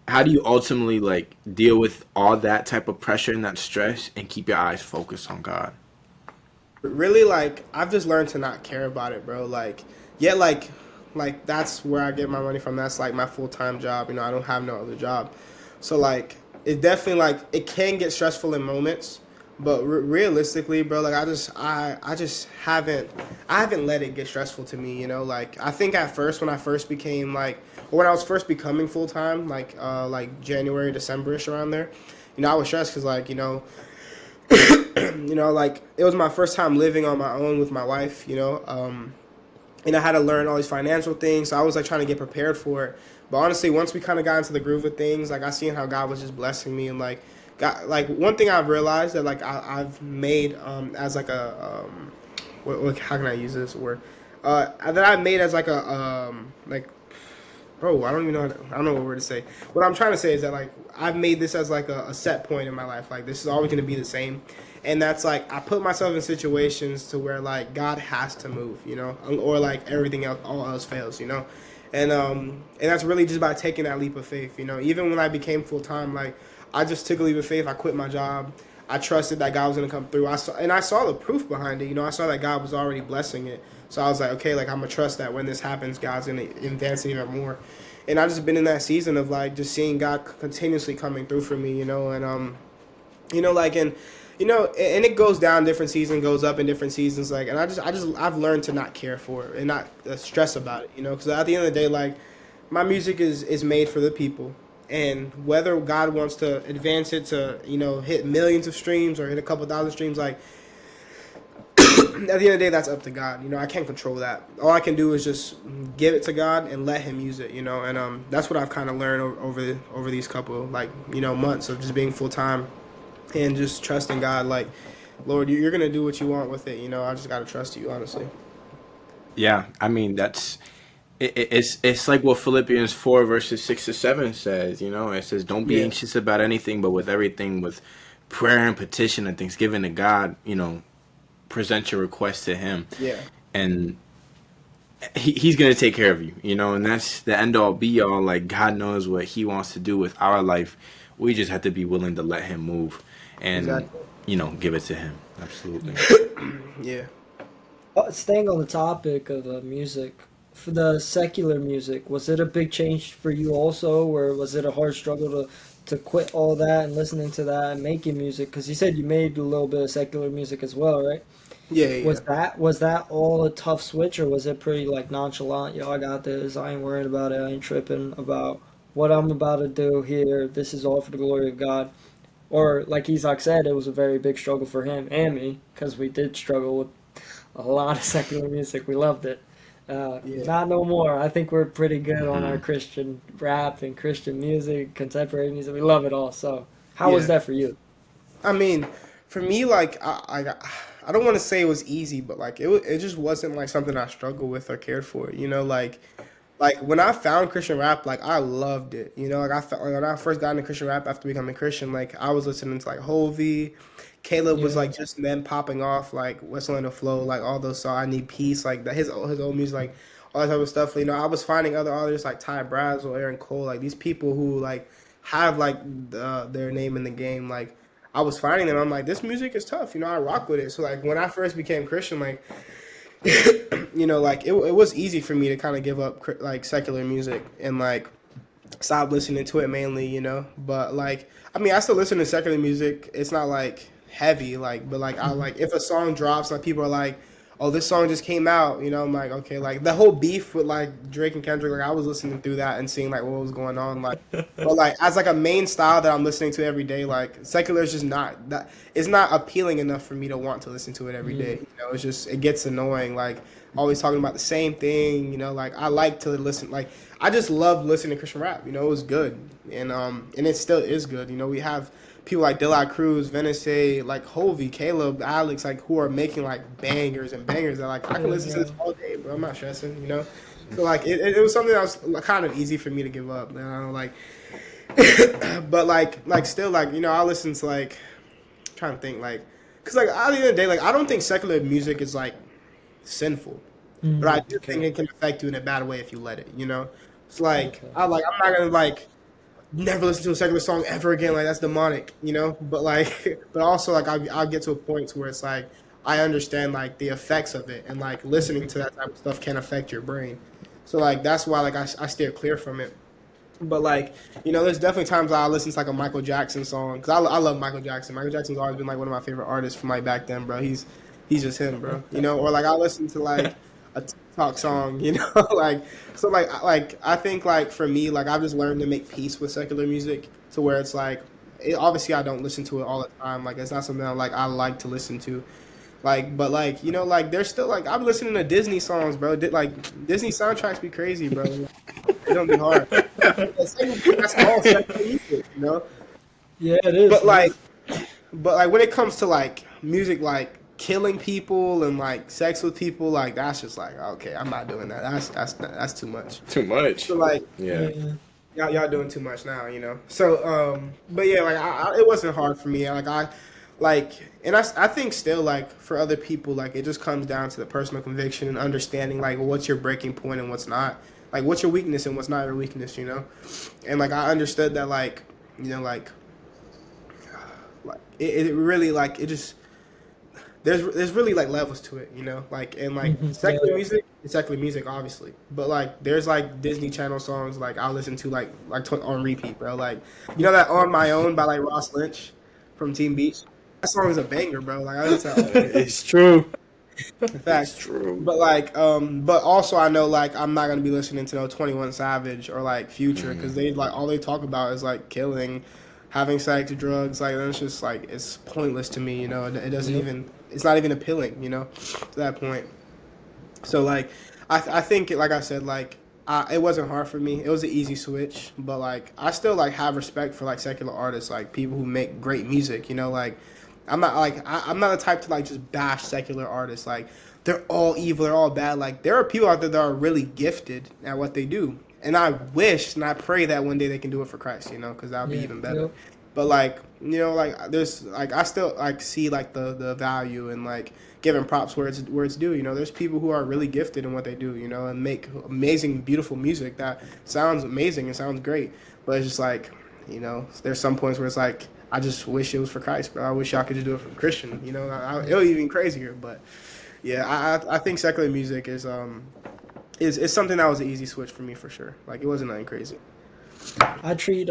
how do you ultimately like deal with all that type of pressure and that stress and keep your eyes focused on God? Really, like, I've just learned to not care about it, bro. Like, yeah, like that's where I get my money from. That's like my full-time job, you know. I don't have no other job, so like, it definitely, like, it can get stressful in moments, but realistically, bro, like, I just haven't let it get stressful to me, you know. Like, I think at first, when I first became like, or when I was first becoming full-time, like January, December-ish, around there, you know, I was stressed because, like, you know, you know, like, it was my first time living on my own with my wife, you know, and I had to learn all these financial things, so I was like trying to get prepared for it. But honestly, once we kind of got into the groove of things, like, I seen how God was just blessing me, and like, God, like, one thing I've realized that like I've made as like a how can I use this word that I made as like a like, bro, I don't even know I don't know what word to say. What I'm trying to say is that like I've made this as like a set point in my life. Like, this is always going to be the same, and that's like I put myself in situations to where like God has to move, you know, or like everything else, all else fails, you know. And that's really just by taking that leap of faith, you know. Even when I became full time, like, I just took a leap of faith. I quit my job. I trusted that God was going to come through. I saw the proof behind it. You know, I saw that God was already blessing it. So I was like, okay, like, I'm going to trust that when this happens, God's going to advance it even more. And I've just been in that season of, like, just seeing God continuously coming through for me, you know. And, you know, like, and, and it goes down different seasons, goes up in different seasons. Like, and I've learned to not care for it and not stress about it. Because at the end of the day, like, my music is made for the people, and whether God wants to advance it to hit millions of streams or hit a couple thousand streams, like at the end of the day, that's up to God. I can't control that. All I can do is just give it to God and let Him use it. And that's what I've kind of learned over these couple months of just being full time and just trusting God. Like, Lord, you're gonna do what you want with it. I just gotta trust you, honestly. Yeah, I mean it's like what Philippians 4 verses 6-7 says. It says, "Don't be anxious about anything, but with everything with prayer and petition and thanksgiving to God, present your request to Him." Yeah. And He's gonna take care of you. And that's the end all be all. Like, God knows what He wants to do with our life. We just have to be willing to let Him move and give it to Him. Absolutely. Yeah. Staying on the topic of music, for the secular music, was it a big change for you also, or was it a hard struggle to quit all that and listening to that and making music? Because you said you made a little bit of secular music as well, right? Yeah. Was that all a tough switch, or was it pretty like nonchalant? Yo, I got this. I ain't worried about it. I ain't tripping about what I'm about to do here. This is all for the glory of God. Or like Isaac said, it was a very big struggle for him and me, because we did struggle with a lot of secular music. We loved it. Not no more. I think we're pretty good on our Christian rap and Christian music, contemporary music. We love it all. So how was that for you? I mean, for me, like, I don't want to say it was easy, but like it just wasn't like something I struggled with or cared for. Like when I found Christian rap, like I loved it. Like when I first got into Christian rap after becoming Christian, like I was listening to like Hovey, Caleb was like just then popping off, like Whistling the Flow, like all those songs. I Need Peace, like his old music, like all that type of stuff. I was finding other artists like Ty Brazzle, Aaron Cole, like these people who like have like their name in the game. Like I was finding them. I'm like, this music is tough. I rock with it. So like when I first became Christian, like like it was easy for me to kind of give up like secular music and like stop listening to it mainly. But like I mean, I still listen to secular music. It's not like heavy, like, but like I like if a song drops, like people are like, oh, this song just came out, I'm like, okay, like the whole beef with like Drake and Kendrick, like I was listening through that and seeing like what was going on, like, but like as like a main style that I'm listening to every day, like secular is just not that, it's not appealing enough for me to want to listen to it every day. It's just, it gets annoying, like always talking about the same thing, like I like to listen, like I just love listening to Christian rap, it was good, and it still is good. We have people like De La Cruz, Venice, like Hovey, Caleb, Alex, like who are making like bangers and bangers that like I can listen to this all day, bro. I'm not stressing, So like it was something that was kind of easy for me to give up, like, but like still like I listen to like, I'm trying to think like, cause like at the end of the day, like I don't think secular music is like sinful, but I do think it can affect you in a bad way if you let it, It's like I'm not gonna like never listen to a secular song ever again, like that's demonic, but like but also like I'll get to a point where it's like I understand like the effects of it, and like listening to that type of stuff can affect your brain, so like that's why like I steer clear from it. But like there's definitely times I listen to like a Michael Jackson song, because I love Michael Jackson. Michael Jackson's always been like one of my favorite artists from like back then, bro. He's just him, bro. Or like I listen to like a TikTok song, like so like I think like for me, like I've just learned to make peace with secular music to where it's like obviously I don't listen to it all the time, like it's not something I like to listen to, like, but like like there's still like I'm listening to Disney songs, bro. Like Disney soundtracks be crazy, bro. They don't be hard. That's all secular music, Yeah, it is. But like when it comes to like music like killing people and like sex with people, like that's just like, okay, I'm not doing that. That's too much. Too much. So like y'all doing too much now, So but yeah, like it wasn't hard for me. And I think still like for other people, like it just comes down to the personal conviction and understanding like what's your breaking point and what's not. Like what's your weakness and what's not your weakness, And like I understood that like like it really like it just there's really like levels to it, like, and like secular music, it's secular music obviously, but like there's like Disney Channel songs like I'll listen to like on repeat, bro. Like that On My Own by like Ross Lynch from Team Beach, That song is a banger, bro. Like I just It's true. That's true. But like, but also I know like I'm not gonna be listening to no 21 Savage or like Future because they like all they talk about is like killing, having sex, drugs. Like that's just like it's pointless to me. You know, it doesn't even. It's not even appealing. You know, to that point. So like, I think like I said like. It wasn't hard for me. It was an easy switch, but like I still like have respect for like secular artists, like people who make great music. You know, like I'm not like I'm not the type to like just bash secular artists. Like they're all evil, they're all bad. Like there are people out there that are really gifted at what they do, and I wish and I pray that one day they can do it for Christ. You know, because that would be even better. Yep. But like you know, like there's like I still like see like the value and like giving props where it's due. You know, there's people who are really gifted in what they do. You know, and make amazing, beautiful music that sounds amazing and sounds great. But it's just like you know, there's some points where it's like. I just wish it was for Christ, bro. I wish y'all could just do it for Christian. You know, it would be even crazier. But yeah, I think secular music is something that was an easy switch for me for sure. Like it wasn't nothing crazy. I treat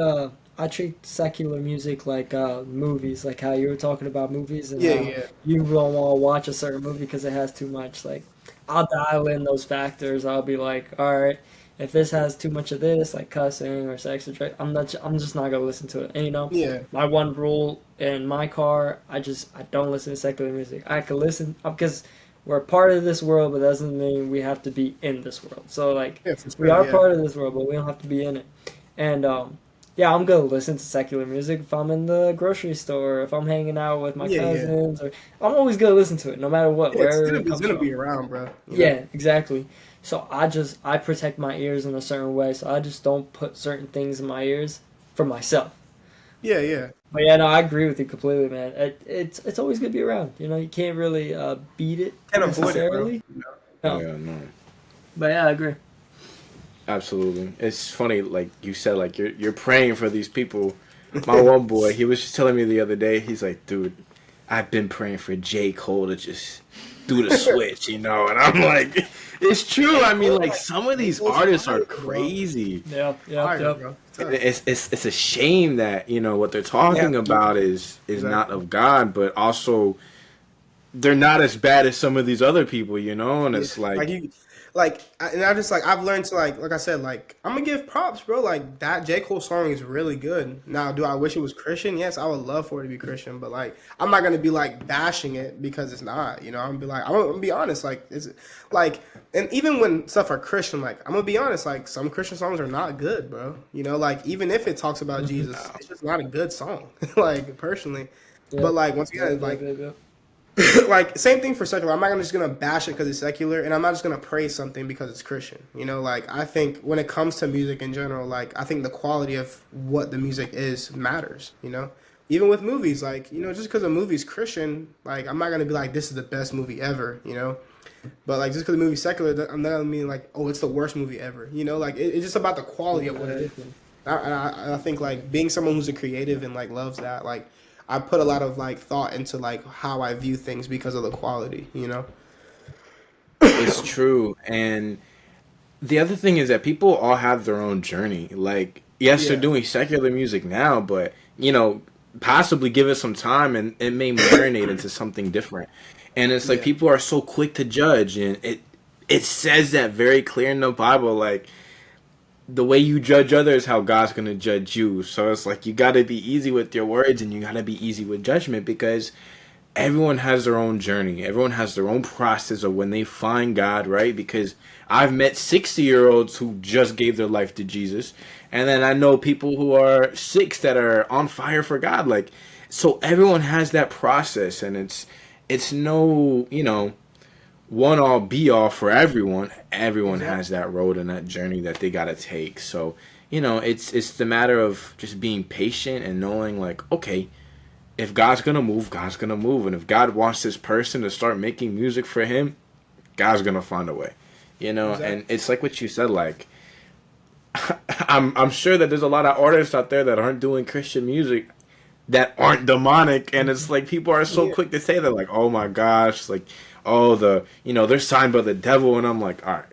secular music like movies, like how you were talking about movies, and you don't want to watch a certain movie because it has too much. Like I'll dial in those factors. I'll be like, all right. If this has too much of this, like cussing or sex or drugs, I'm just not gonna listen to it. And you know, my one rule in my car, I don't listen to secular music. I can listen because we're part of this world, but that doesn't mean we have to be in this world. So like, we are part of this world, but we don't have to be in it. And I'm gonna listen to secular music if I'm in the grocery store, if I'm hanging out with my cousins, or I'm always gonna listen to it no matter what. It's gonna be around, bro. Yeah, exactly. So I protect my ears in a certain way, so I just don't put certain things in my ears for myself. Yeah. But yeah, no, I agree with you completely, man. It's always gonna be around. You know, you can't really beat it necessarily. No. Yeah, no. But yeah, I agree. Absolutely. It's funny, like you said, like you're praying for these people. My one boy, he was just telling me the other day, he's like, dude, I've been praying for J. Cole to just do the switch, you know, and I'm like, it's true. I mean, like some of these artists are crazy. Yeah. It's a shame that you know what they're talking about is not of God, but also they're not as bad as some of these other people, you know. And it's I've learned to like I said, like I'm gonna give props, bro. Like that J. Cole song is really good. Now, do I wish it was Christian? Yes, I would love for it to be Christian, but like I'm not gonna be like bashing it because it's not. You know, I'm gonna be honest. Like it's like, and even when stuff are Christian, like I'm gonna be honest. Like some Christian songs are not good, bro. You know, like even if it talks about Jesus, it's just not a good song. Like personally, but like once again, like same thing for secular. I'm not just gonna bash it because it's secular, and I'm not just gonna praise something because it's Christian. You know, like I think when it comes to music in general, like I think the quality of what the music is matters. You know, even with movies, like you know, just because a movie's Christian, like I'm not gonna be like this is the best movie ever. You know, but like just because the movie's secular, I'm not gonna mean like oh it's the worst movie ever. You know, like it's just about the quality of what it is. I think like being someone who's a creative and like loves that, like. I put a lot of like thought into like how I view things because of the quality, you know. It's true, and the other thing is that people all have their own journey. Like, yes, they're doing secular music now, but you know, possibly give it some time, and it may marinate into something different. And it's like people are so quick to judge, and it says that very clear in the Bible, like. The way you judge others, how God's going to judge you. So it's like you got to be easy with your words and you got to be easy with judgment because everyone has their own journey. Everyone has their own process of when they find God, right? Because I've met 60-year-olds who just gave their life to Jesus. And then I know people who are 6 that are on fire for God. Like, so everyone has that process and it's no, you know, one all be all for everyone. Everyone has that road and that journey that they gotta take. So, you know, it's the matter of just being patient and knowing like, okay, if God's gonna move, God's gonna move. And if God wants this person to start making music for him, God's gonna find a way. You know, and it's like what you said, like I'm sure that there's a lot of artists out there that aren't doing Christian music that aren't demonic, and it's like people are so quick to say that, like, oh my gosh, like they're signed by the devil, and I'm like, all right,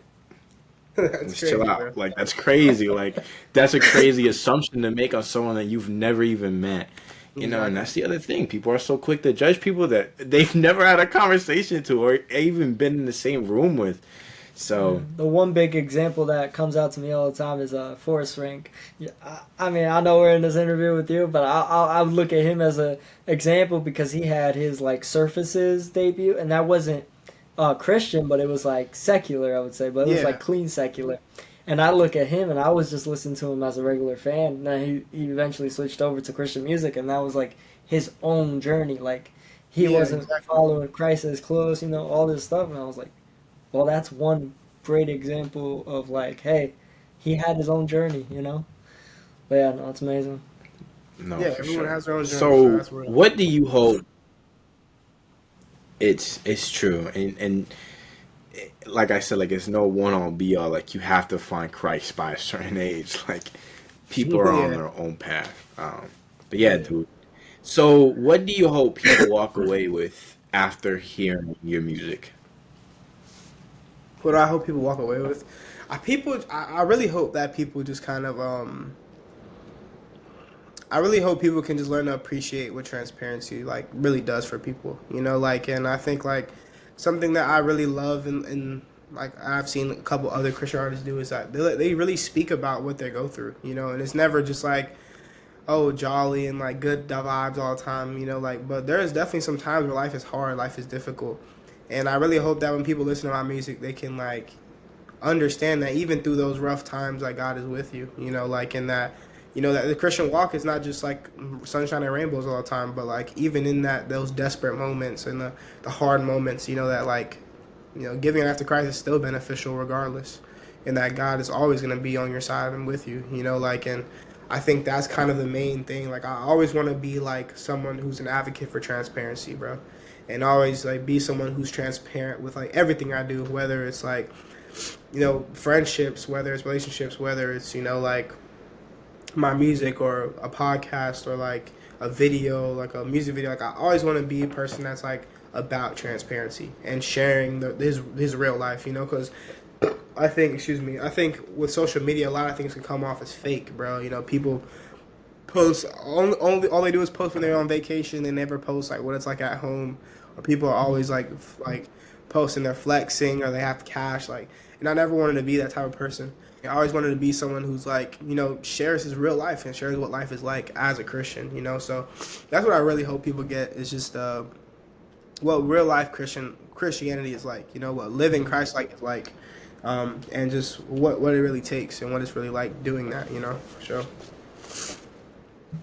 let's chill out. Bro. Like that's crazy. Like that's a crazy assumption to make on someone that you've never even met. You know, and that's the other thing. People are so quick to judge people that they've never had a conversation to or even been in the same room with. So the one big example that comes out to me all the time is Forrest Frank. I mean, I know we're in this interview with you, but I would look at him as a example because he had his like Surfaces debut, and that wasn't Christian, but it was like secular, I would say, but it was like clean secular. And I look at him, and I was just listening to him as a regular fan. Now he eventually switched over to Christian music, and that was like his own journey. Like he wasn't following Christ as close, you know, all this stuff. And I was like, well, that's one great example of like, hey, he had his own journey, you know. But yeah, no, it's amazing. No, yeah, everyone has their own journey. So what do you hope? It's true, and like I said, like it's no one on be all. Like you have to find Christ by a certain age. Like people are on their own path. But yeah, dude. So what do you hope people walk away with after hearing your music? What do I hope people walk away with? I really hope that people just kind of I really hope people can just learn to appreciate what transparency like really does for people. You know, like, and I think like something that I really love and like I've seen a couple other Christian artists do is that they really speak about what they go through, you know, and it's never just like, oh, jolly and like good vibes all the time, you know, like, but there's definitely some times where life is hard, life is difficult. And I really hope that when people listen to my music, they can like understand that even through those rough times, like God is with you, you know, like in that, you know, that the Christian walk is not just like sunshine and rainbows all the time, but like even in that, those desperate moments and the hard moments, you know, that like, you know, giving after Christ is still beneficial regardless, and that God is always going to be on your side and with you, you know, like, and I think that's kind of the main thing. Like, I always want to be like someone who's an advocate for transparency, bro, and always like be someone who's transparent with like everything I do, whether it's like, you know, friendships, whether it's relationships, whether it's, you know, like my music or a podcast or like a video, like a music video. Like I always want to be a person that's like about transparency and sharing his real life, you know, because I think with social media, a lot of things can come off as fake, bro. You know, people post all they do is post when they're on vacation. They never post like what it's like at home, or people are always like posting their flexing or they have cash, like, and I never wanted to be that type of person. I always wanted to be someone who's like, you know, shares his real life and shares what life is like as a Christian, you know. So that's what I really hope people get is just what real life Christianity is like, you know, what living Christ like is like, and just what it really takes and what it's really like doing that, you know, for sure.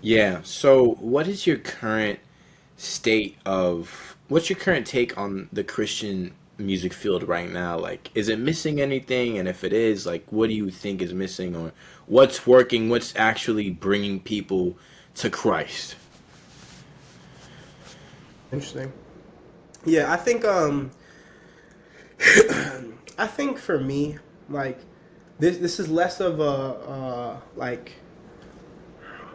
Yeah. So what is your current what's your current take on the Christian music field right now? Like, is it missing anything? And if it is, like, what do you think is missing, or what's working? What's actually bringing people to Christ? Interesting. Yeah, I think I think for me, like this is less of a like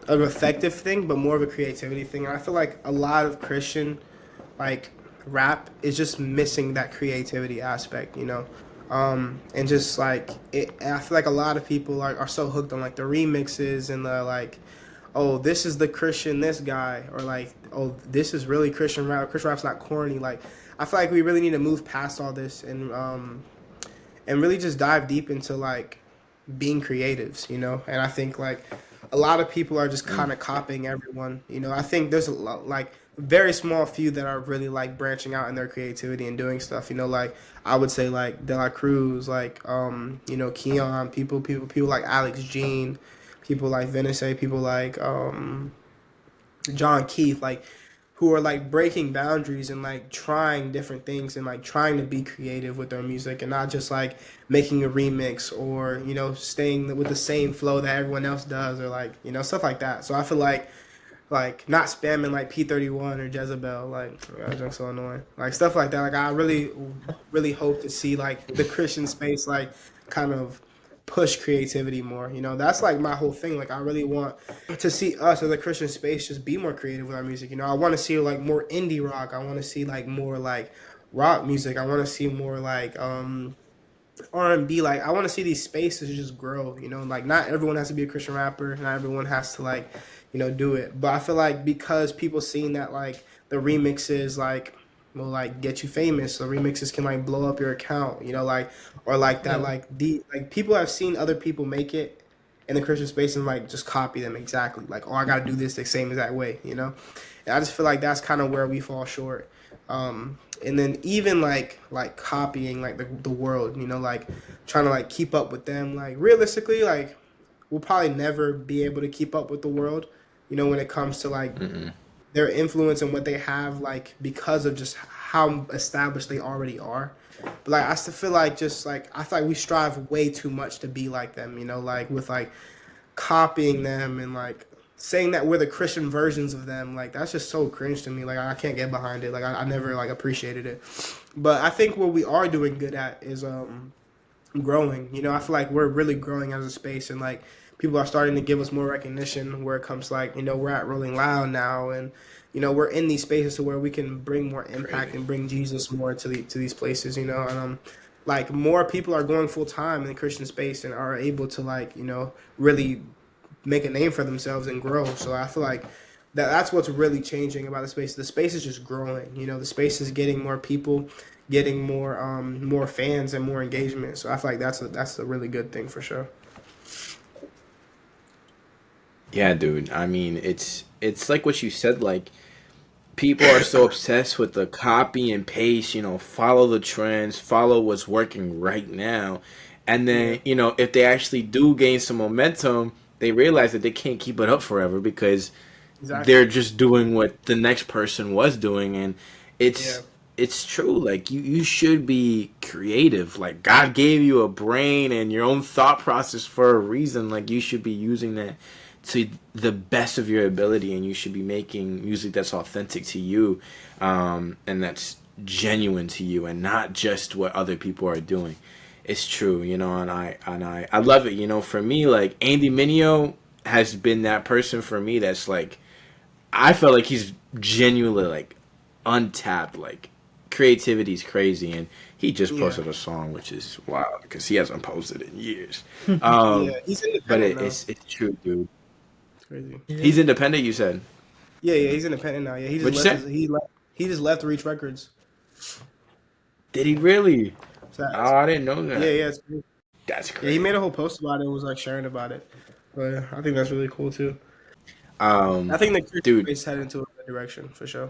an effective thing, but more of a creativity thing. And I feel like a lot of Christian like rap is just missing that creativity aspect, you know, and just like I feel like a lot of people are so hooked on like the remixes and the like, oh, this is the Christian this guy, or like, oh, this is really Christian rap. Christian rap's not corny. Like, I feel like we really need to move past all this and really just dive deep into like being creatives, you know. And I think like a lot of people are just kind of copying everyone, you know. I think there's a lot, like very small few that are really like branching out in their creativity and doing stuff, you know. Like I would say like De La Cruz, like you know, Keon, people like Alex Jean, people like Venice, people like John Keith, like who are like breaking boundaries and like trying different things and like trying to be creative with their music and not just like making a remix or, you know, staying with the same flow that everyone else does, or like, you know, stuff like that. So I feel like not spamming like P31 or Jezebel, like, that joke's so annoying, like stuff like that. Like I really hope to see like the Christian space like kind of push creativity more, you know. That's like my whole thing. Like I really want to see us as a Christian space just be more creative with our music, you know. I want to see like more indie rock. I want to see like more like rock music. I want to see more like R&B. Like I want to see these spaces just grow, you know. Like not everyone has to be a Christian rapper, not everyone has to like, do it. But I feel like because people seeing that like the remixes like will like get you famous, the remixes can like blow up your account, like or like that like people have seen other people make it in the Christian space and like just copy them exactly. Like, oh, I gotta do this the same exact way, And I just feel like that's kind of where we fall short. And then even like copying like the world, like trying to like keep up with them. Like realistically, like we'll probably never be able to keep up with the world, when it comes to like their influence and what they have, like because of just how established they already are. But like I still feel like just like I feel like we strive way too much to be like them, like with like copying them and like saying that we're the Christian versions of them. Like that's just so cringe to me. Like I can't get behind it. Like I never like appreciated it. But I think what we are doing good at is growing. I feel like we're really growing as a space, and like people are starting to give us more recognition where it comes to like, we're at Rolling Loud now, and we're in these spaces to where we can bring more impact and bring Jesus more to these places, and like more people are going full time in the Christian space and are able to like, really make a name for themselves and grow. So I feel like that's what's really changing about the space. The space is just growing. The space is getting more people, getting more fans and more engagement. So I feel like that's a really good thing for sure. Yeah, dude. I mean, it's like what you said. Like, people are so obsessed with the copy and paste. Follow the trends, follow what's working right now, and then if they actually do gain some momentum, they realize that they can't keep it up forever because they're just doing what the next person was doing, and it's true. Like you should be creative. Like God gave you a brain and your own thought process for a reason. Like you should be using that to the best of your ability, and you should be making music that's authentic to you, and that's genuine to you, and not just what other people are doing. It's true, and I love it. For me, like Andy Mineo has been that person for me that's like, I felt like he's genuinely like untapped. Like creativity's crazy, and he just posted a song, which is wild because he hasn't posted in years. He's independent. But it's true, dude. Crazy. He's independent, you said? Yeah, he's independent now. Yeah, he just left Reach Records. Did he really? I didn't know that. Yeah, it's crazy. That's crazy. Yeah, he made a whole post about it. Was like sharing about it. But I think that's really cool too. I think the Christian space headed into a good direction for sure.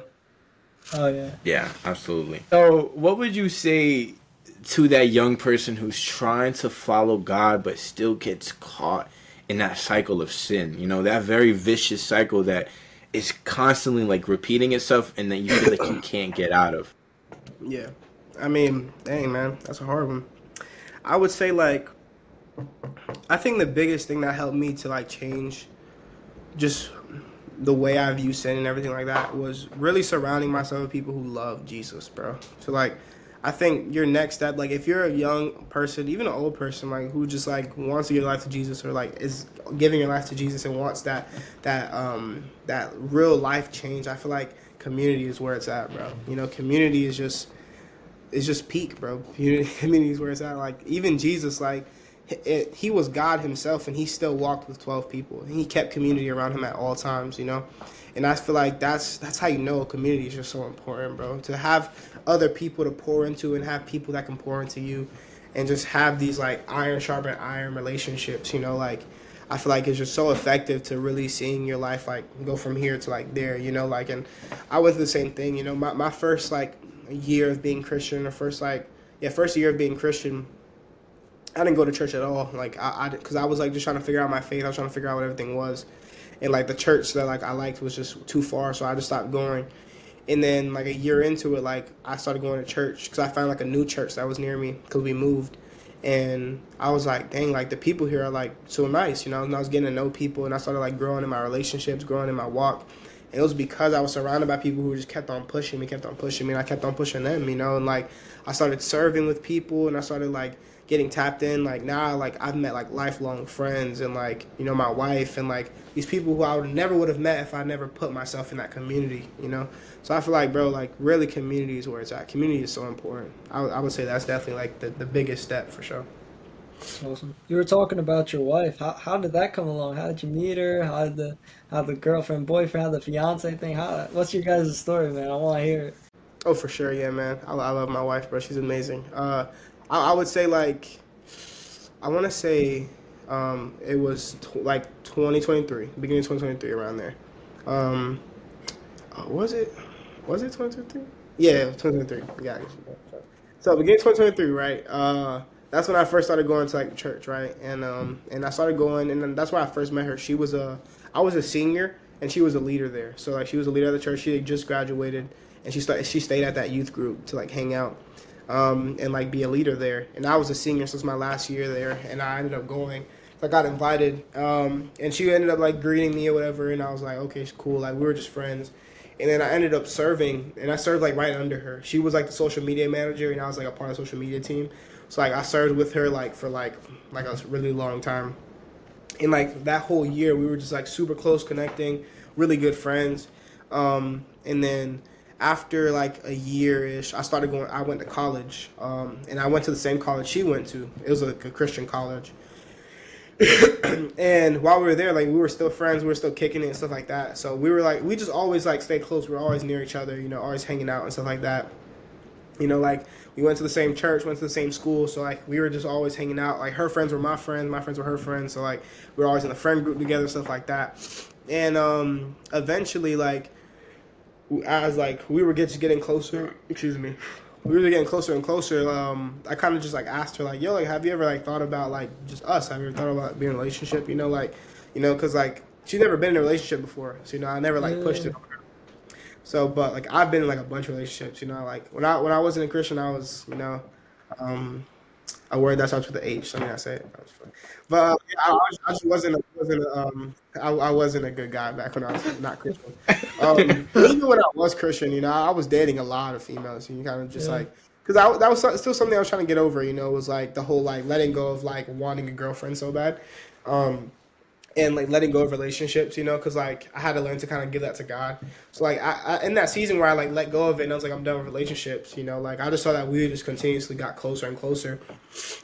Oh yeah. Yeah, absolutely. So, what would you say to that young person who's trying to follow God but still gets caught in that cycle of sin? That very vicious cycle that is constantly like repeating itself and that you feel like you can't get out of. Yeah. I mean, dang, man, that's a hard one. I would say, like, I think the biggest thing that helped me to, like, change just the way I view sin and everything like that was really surrounding myself with people who love Jesus, bro. So, like, I think your next step, like, if you're a young person, even an old person, like, who just, like, wants to give your life to Jesus or, like, is giving your life to Jesus and wants that real life change, I feel like community is where it's at, bro. Community is just... It's just peak, bro. Community is where it's at. Like, even Jesus, like, he was God himself, and he still walked with 12 people. And he kept community around him at all times, And I feel like that's how a community is just so important, bro. To have other people to pour into and have people that can pour into you and just have these, like, iron sharpen iron relationships, Like, I feel like it's just so effective to really seeing your life, like, go from here to, like, there, Like, and I went through the same thing, My first, like, year of being Christian, first year of being Christian, I didn't go to church at all. Like, because I was like just trying to figure out my faith. I was trying to figure out what everything was, and like the church that like I liked was just too far, so I just stopped going. And then like a year into it, like I started going to church because I found like a new church that was near me because we moved, and I was like, dang, like the people here are like so nice, And I was getting to know people, and I started like growing in my relationships, growing in my walk. And it was because I was surrounded by people who just kept on pushing me, and I kept on pushing them, And like I started serving with people, and I started like getting tapped in. Like now, like I've met like lifelong friends, and like my wife, and like these people who I never would have met if I never put myself in that community. So I feel like, bro, like really community is where it's at. Community is so important. I would say that's definitely like the biggest step for sure. Awesome. You were talking about your wife. How did that come along? How did you meet her? How the girlfriend, boyfriend, how the fiance thing? What's your guys' story, man? I want to hear it. Oh, for sure, yeah, man. I love my wife, bro. She's amazing. I would say like, I want to say, it was like 2023, beginning of 2023, around there. Was it 2023? Yeah, 2023. Yeah. So beginning of 2023, right? That's when I first started going to like church, right? And I started going, and then that's where I first met her. I was a senior, and she was a leader there. So like she was a leader of the church. She had just graduated, and she stayed at that youth group to like hang out, and like be a leader there. And I was a senior, so it's my last year there, and I ended up going. I got invited, and she ended up like greeting me or whatever, and I was like, okay, it's cool. Like we were just friends. And then I ended up serving, and I served like right under her. She was like the social media manager, and I was like a part of the social media team. So like I served with her like for like a really long time. And like that whole year, we were just like super close, connecting, really good friends. And then after like a year-ish, I went to college, and I went to the same college she went to. It was like a Christian college. And while we were there, like we were still friends, we were still kicking it and stuff like that. So we were like, we just always like stayed close. We were always near each other, always hanging out and stuff like that. Like we went to the same church, went to the same school. So like we were just always hanging out. Like her friends were my friends were her friends. So like we were always in the friend group together, stuff like that. And eventually, like as like we were getting closer, we were getting closer and closer. I kind of just like asked her like, yo, like have you ever like thought about like just us? Have you ever thought about being in a relationship? Because like she's never been in a relationship before. So I never like pushed it on her. So, but like I've been in like a bunch of relationships. Like when I wasn't a Christian, I was a word that starts with the H. So I mean, I say it. That was funny. But I just I wasn't a good guy back when I was not Christian. Even when I was Christian, I was dating a lot of females. And you kind of just like, because that was still something I was trying to get over. Was like the whole like letting go of like wanting a girlfriend so bad, and like letting go of relationships. Because like I had to learn to kind of give that to God. So like I in that season where I like let go of it, and I was like I'm done with relationships. Like I just saw that we just continuously got closer and closer.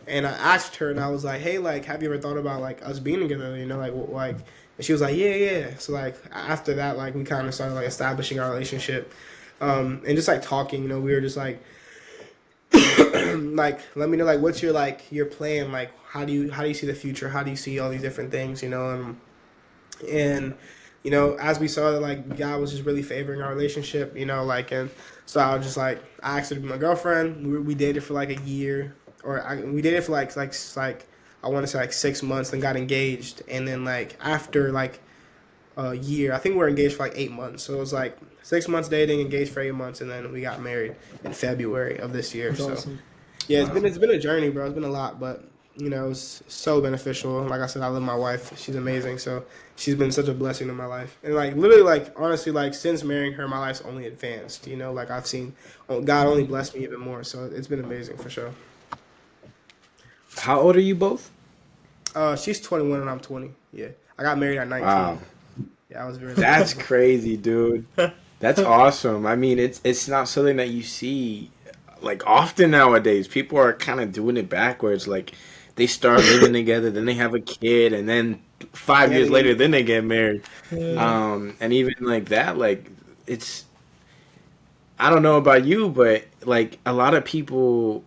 And I asked her, and I was like, hey, like have you ever thought about like us being together? Like. And she was like, yeah. So, like, after that, like, we kind of started, like, establishing our relationship. And just, like, talking, we were just, like, like, let me know, like, what's your, like, your plan? Like, how do you see the future? How do you see all these different things, And, as we saw that, like, God was just really favoring our relationship, like, and so I was just, like, I asked her to be my girlfriend. We dated for, like, a year. We dated for, like, I want to say like 6 months, then got engaged. And then like after like a year, I think we were engaged for like 8 months. So it was like 6 months dating, engaged for 8 months, and then we got married in February of this year. That's awesome. Yeah, it's been a journey, bro. It's been a lot, but it was so beneficial. Like I said, I love my wife. She's amazing. So she's been such a blessing in my life. And like literally, like honestly, like since marrying her, my life's only advanced. Like I've seen God only blessed me even more. So it's been amazing for sure. How old are you both? She's 21 and I'm 20. Yeah, I got married at 19. Wow. Yeah, I was very. That's crazy, dude. That's awesome. I mean, it's not something that you see like often nowadays. People are kind of doing it backwards. Like they start living together, then they have a kid, and then 5 years later, then they get married. And even like that, like it's. I don't know about you, but like a lot of people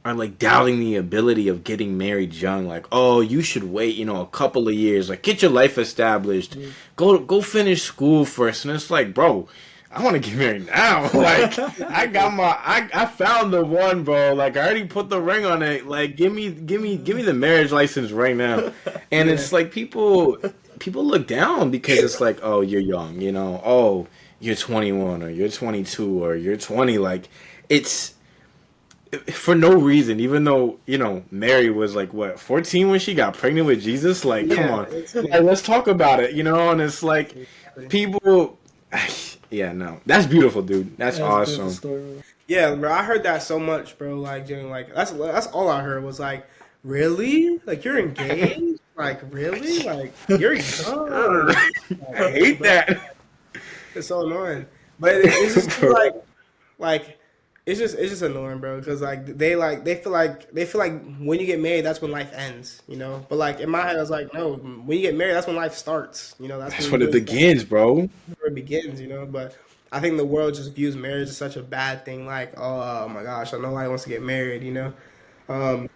are like doubting the ability of getting married young. Like, oh, you should wait, a couple of years. Like, get your life established. Go finish school first. And it's like, bro, I want to get married now. Like, I found the one, bro. Like, I already put the ring on it. Like, give me the marriage license right now. And it's like people look down because it's like, oh, you're young. Oh, you're 21 or you're 22 or you're 20. Like, it's for no reason, even though, Mary was like, 14 when she got pregnant with Jesus? Like, come on. Like, let's talk about it, and it's like, people, yeah, no. That's beautiful, dude. That's awesome. Yeah, bro, I heard that so much, bro, like, during, like, that's all I heard was, like, really? Like, you're engaged? Like, really? Like, you're young? I hate that. It's so annoying. But it's just, like, it's just annoying, bro. Because they feel like when you get married, that's when life ends, you know. But like in my head, I was like, no, when you get married, that's when life starts, you know. That's when it begins, bro. That's where it begins, you know. But I think the world just views marriage as such a bad thing. Like, oh my gosh, nobody wants to get married, you know.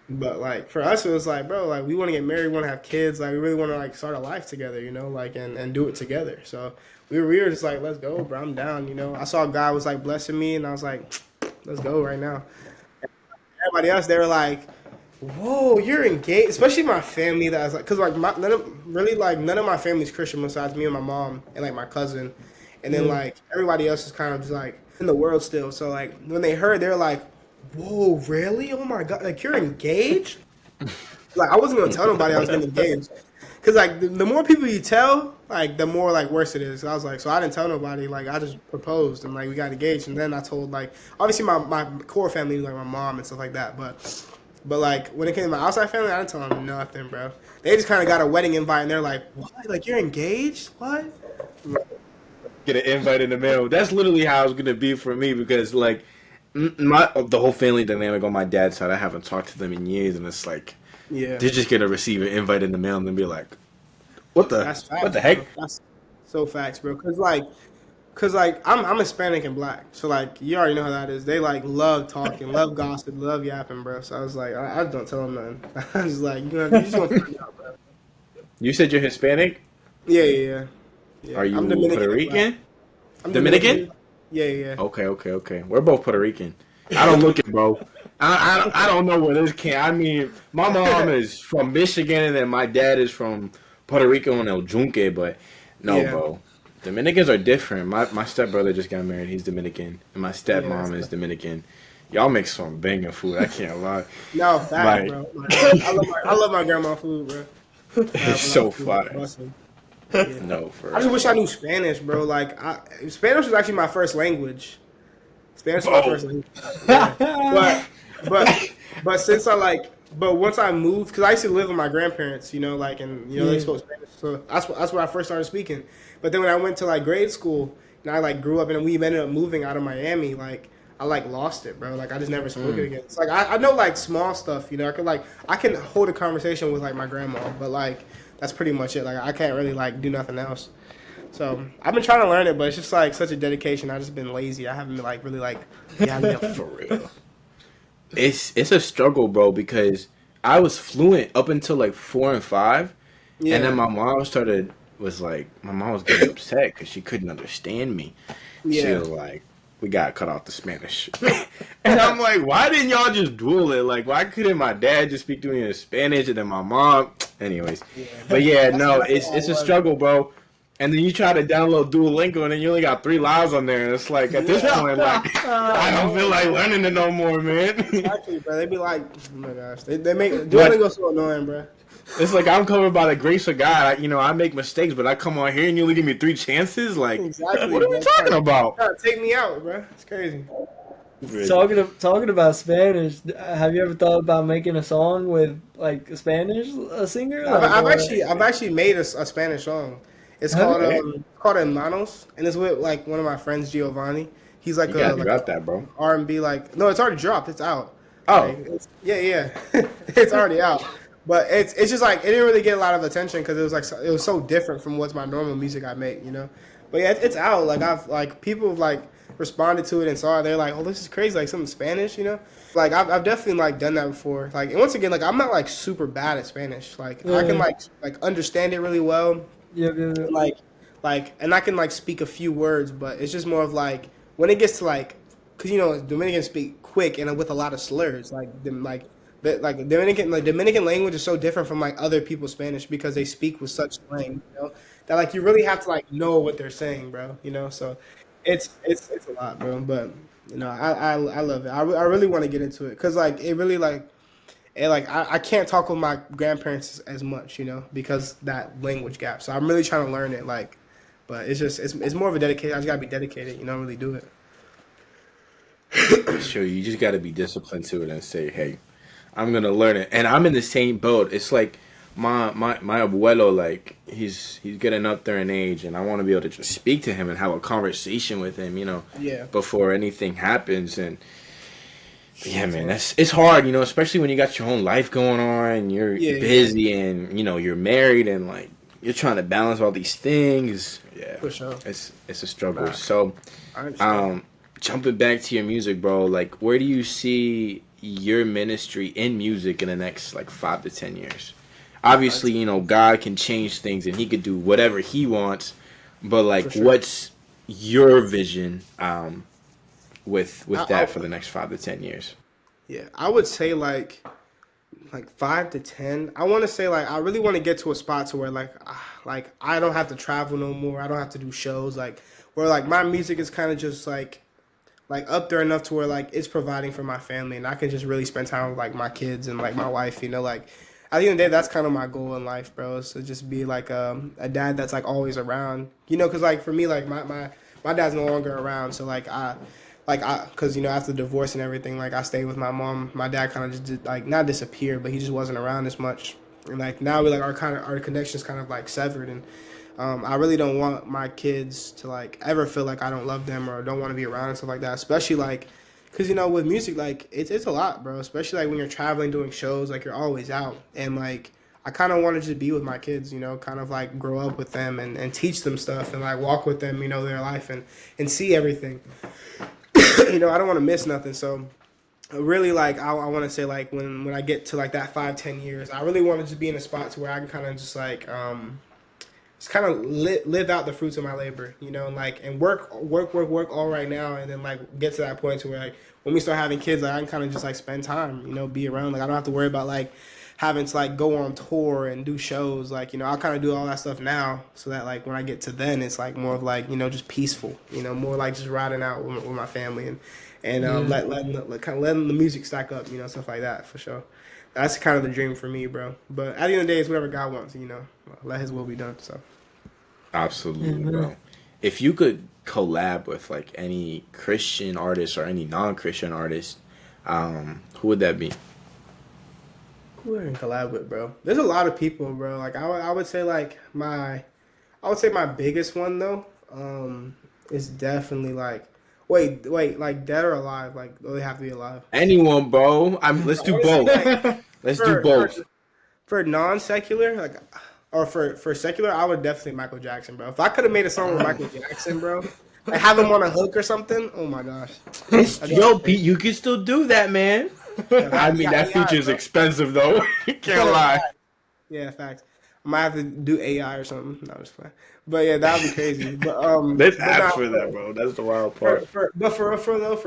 But like for us, it was like, bro, like we want to get married, we want to have kids, like we really want to like start a life together, you know, like and do it together. So we were just like, let's go, bro. I'm down, you know. I saw a guy was like blessing me, and I was like, let's go right now. Everybody else, they were like, whoa, you're engaged. Especially my family, that was like, cause like none of my family's Christian besides me and my mom and like my cousin, and then like everybody else is kind of just like in the world still. So like when they heard, they're like, whoa, really? Oh my god, like you're engaged? Like I wasn't gonna tell nobody I was getting engaged. Cause like the more people you tell, like the more like worse it is. So I was like, so I didn't tell nobody. Like I just proposed and like we got engaged, and then I told like obviously my core family, like my mom and stuff like that. But like when it came to my outside family, I didn't tell them nothing, bro. They just kind of got a wedding invite, and they're like, what? Like you're engaged? What? Get an invite in the mail. That's literally how it's gonna be for me because like the whole family dynamic on my dad's side, I haven't talked to them in years, and it's like. Yeah, they're just gonna receive an invite in the mail and then be like, "What the? That's facts, what the heck?" Bro. That's so facts, bro. Cause like I'm Hispanic and black, so like you already know how that is. They like love talking, love gossip, love yapping, bro. So I was like, I don't tell them nothing. I was like, you just gonna find out, bro. You said you're Hispanic? Yeah. Are you Puerto Rican? I'm Dominican? Yeah. Okay. We're both Puerto Rican. I don't look it, bro. I don't know where this came. I mean, my mom is from Michigan, and then my dad is from Puerto Rico and El Junque. But no, bro, Dominicans are different. My stepbrother just got married. He's Dominican, and my stepmom is Dominican. Y'all make some banging food. I can't lie. No, fact, bro. I love my grandma food, bro. It's so fire. Yeah. No, for I just wish I knew Spanish, bro. Like Spanish was actually my first language. Spanish was my first language. Yeah. But since but once I moved, because I used to live with my grandparents, you know, like, and, you know, they spoke Spanish. So that's where I first started speaking. But then when I went to, like, grade school, and I, like, grew up, and we ended up moving out of Miami, like, I, like, lost it, bro. Like, I just never spoke it again. It's like, I know, like, small stuff, you know. I can hold a conversation with, like, my grandma, but, like, that's pretty much it. Like, I can't really, like, do nothing else. So I've been trying to learn it, but it's just, like, such a dedication. I've just been lazy. I haven't been, like, really, like, for real. It's a struggle, bro, because I was fluent up until like 4 and 5, and then my mom was getting upset because she couldn't understand me. Yeah. She was like, "We gotta cut off the Spanish," and I'm like, "Why didn't y'all just duel it? Like, why couldn't my dad just speak to me in Spanish and then my mom?" Anyways, but yeah, no, it's a struggle, bro. And then you try to download Duolingo, and then you only got 3 lives on there. And it's like, at this point, like, I don't feel like learning it no more, man. Exactly, bro. They be like, oh my gosh. They make Duolingo so annoying, bro. It's like I'm covered by the grace of God. I make mistakes, but I come on here and you only give me 3 chances? Like, exactly, what are we talking about? Take me out, bro. It's crazy. Talking about Spanish, have you ever thought about making a song with, like, a singer? I've actually made a Spanish song. It's called Hermanos, and it's with like one of my friends, Giovanni. He's like got that, bro. R&B, like no, it's already dropped. It's out. Oh, like, it's already out. But it's just like it didn't really get a lot of attention because it was so different from what's my normal music I make, you know. But yeah, it's out. Like people have like responded to it and saw it. They're like, oh, this is crazy, like something Spanish, you know. Like I've definitely like done that before. Like, and once again, like I'm not like super bad at Spanish. Like I can like understand it really well. Yeah. Like, and I can like speak a few words, but it's just more of like when it gets to like, cause you know Dominicans speak quick and with a lot of slurs. Dominican language is so different from like other people's Spanish because they speak with such slang, you know, that like you really have to like know what they're saying, bro. You know, so it's a lot, bro. But you know, I love it. I really want to get into it because like it really like. And like I can't talk with my grandparents as much, you know, because that language gap. So I'm really trying to learn it, like, but it's more of a dedication. I just gotta be dedicated, you know, really do it. Sure, you just gotta be disciplined to it and say, hey, I'm gonna learn it. And I'm in the same boat. It's like my abuelo, like he's getting up there in age, and I want to be able to just speak to him and have a conversation with him, you know, before anything happens. And Yeah, man, it's hard, especially when you got your own life going on and you're busy and you're married and like you're trying to balance all these things. Yeah, for sure. It's a struggle. Nah, so, jumping back to your music, bro, like where do you see your ministry in music in the next like 5 to 10 years? Obviously, God can change things and He could do whatever He wants, but like, what's your vision? With that for the next 5 to 10 years? Yeah, I would say like 5 to 10. I want to say like I really want to get to a spot to where like I don't have to travel no more. I don't have to do shows like where like my music is kind of just like up there enough to where like it's providing for my family and I can just really spend time with like my kids and like my wife. Like at the end of the day, that's kind of my goal in life, bro. Is to just be like a dad that's like always around. Because like for me, like my dad's no longer around, so like because after the divorce and everything, like I stayed with my mom. My dad kind of just did, like not disappeared, but he just wasn't around as much. And like now we like our connection's kind of like severed, and I really don't want my kids to like ever feel like I don't love them or don't want to be around and stuff like that. Especially like because with music, like it's a lot, bro. Especially like when you're traveling, doing shows, like you're always out, and like I kind of wanted to be with my kids, kind of like grow up with them and teach them stuff and like walk with them, their life and see everything. I don't want to miss nothing. So really like I want to say like when I get to like that 5-10 years, I really wanted to be in a spot to where I can kind of just like just kind of live out the fruits of my labor, and work all right now, and then like get to that point to where like when we start having kids, like I can kind of just like spend time, be around. Like I don't have to worry about like having to like go on tour and do shows. Like I'll kind of do all that stuff now, so that like when I get to then, it's like more of like just peaceful. More like just riding out with my family and letting the music stack up. Stuff like that for sure. That's kind of the dream for me, bro. But at the end of the day, it's whatever God wants. Let His will be done. So absolutely, bro. If you could collab with like any Christian artist or any non-Christian artist, who would that be? Who I can collab with, bro? There's a lot of people, bro. Like I would say like my biggest one though, is definitely like wait, like dead or alive? Like they have to be alive. Anyone, bro. Let's do both. Let's do both. For non-secular, like or for secular, I would definitely Michael Jackson, bro. If I could have made a song with Michael Jackson, bro, like have him on a hook or something. Oh my gosh. Yo, Pete, you can still do that, man. I mean, that feature's expensive, though. Can't lie. Yeah, facts. I might have to do AI or something. No, I'm just playing. But yeah, that would be crazy. But let's ask for that, bro. That's the wild part. For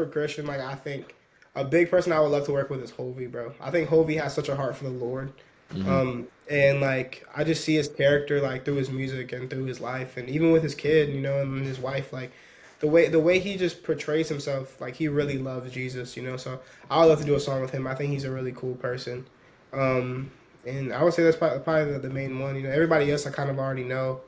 Christian, like I think a big person I would love to work with is Hovey, bro. I think Hovey has such a heart for the Lord. Mm-hmm. And like I just see his character like through his music and through his life, and even with his kid, and his wife, like. The way he just portrays himself, like he really loves Jesus, So I would love to do a song with him. I think he's a really cool person, and I would say that's probably the main one. Everybody else I kind of already know,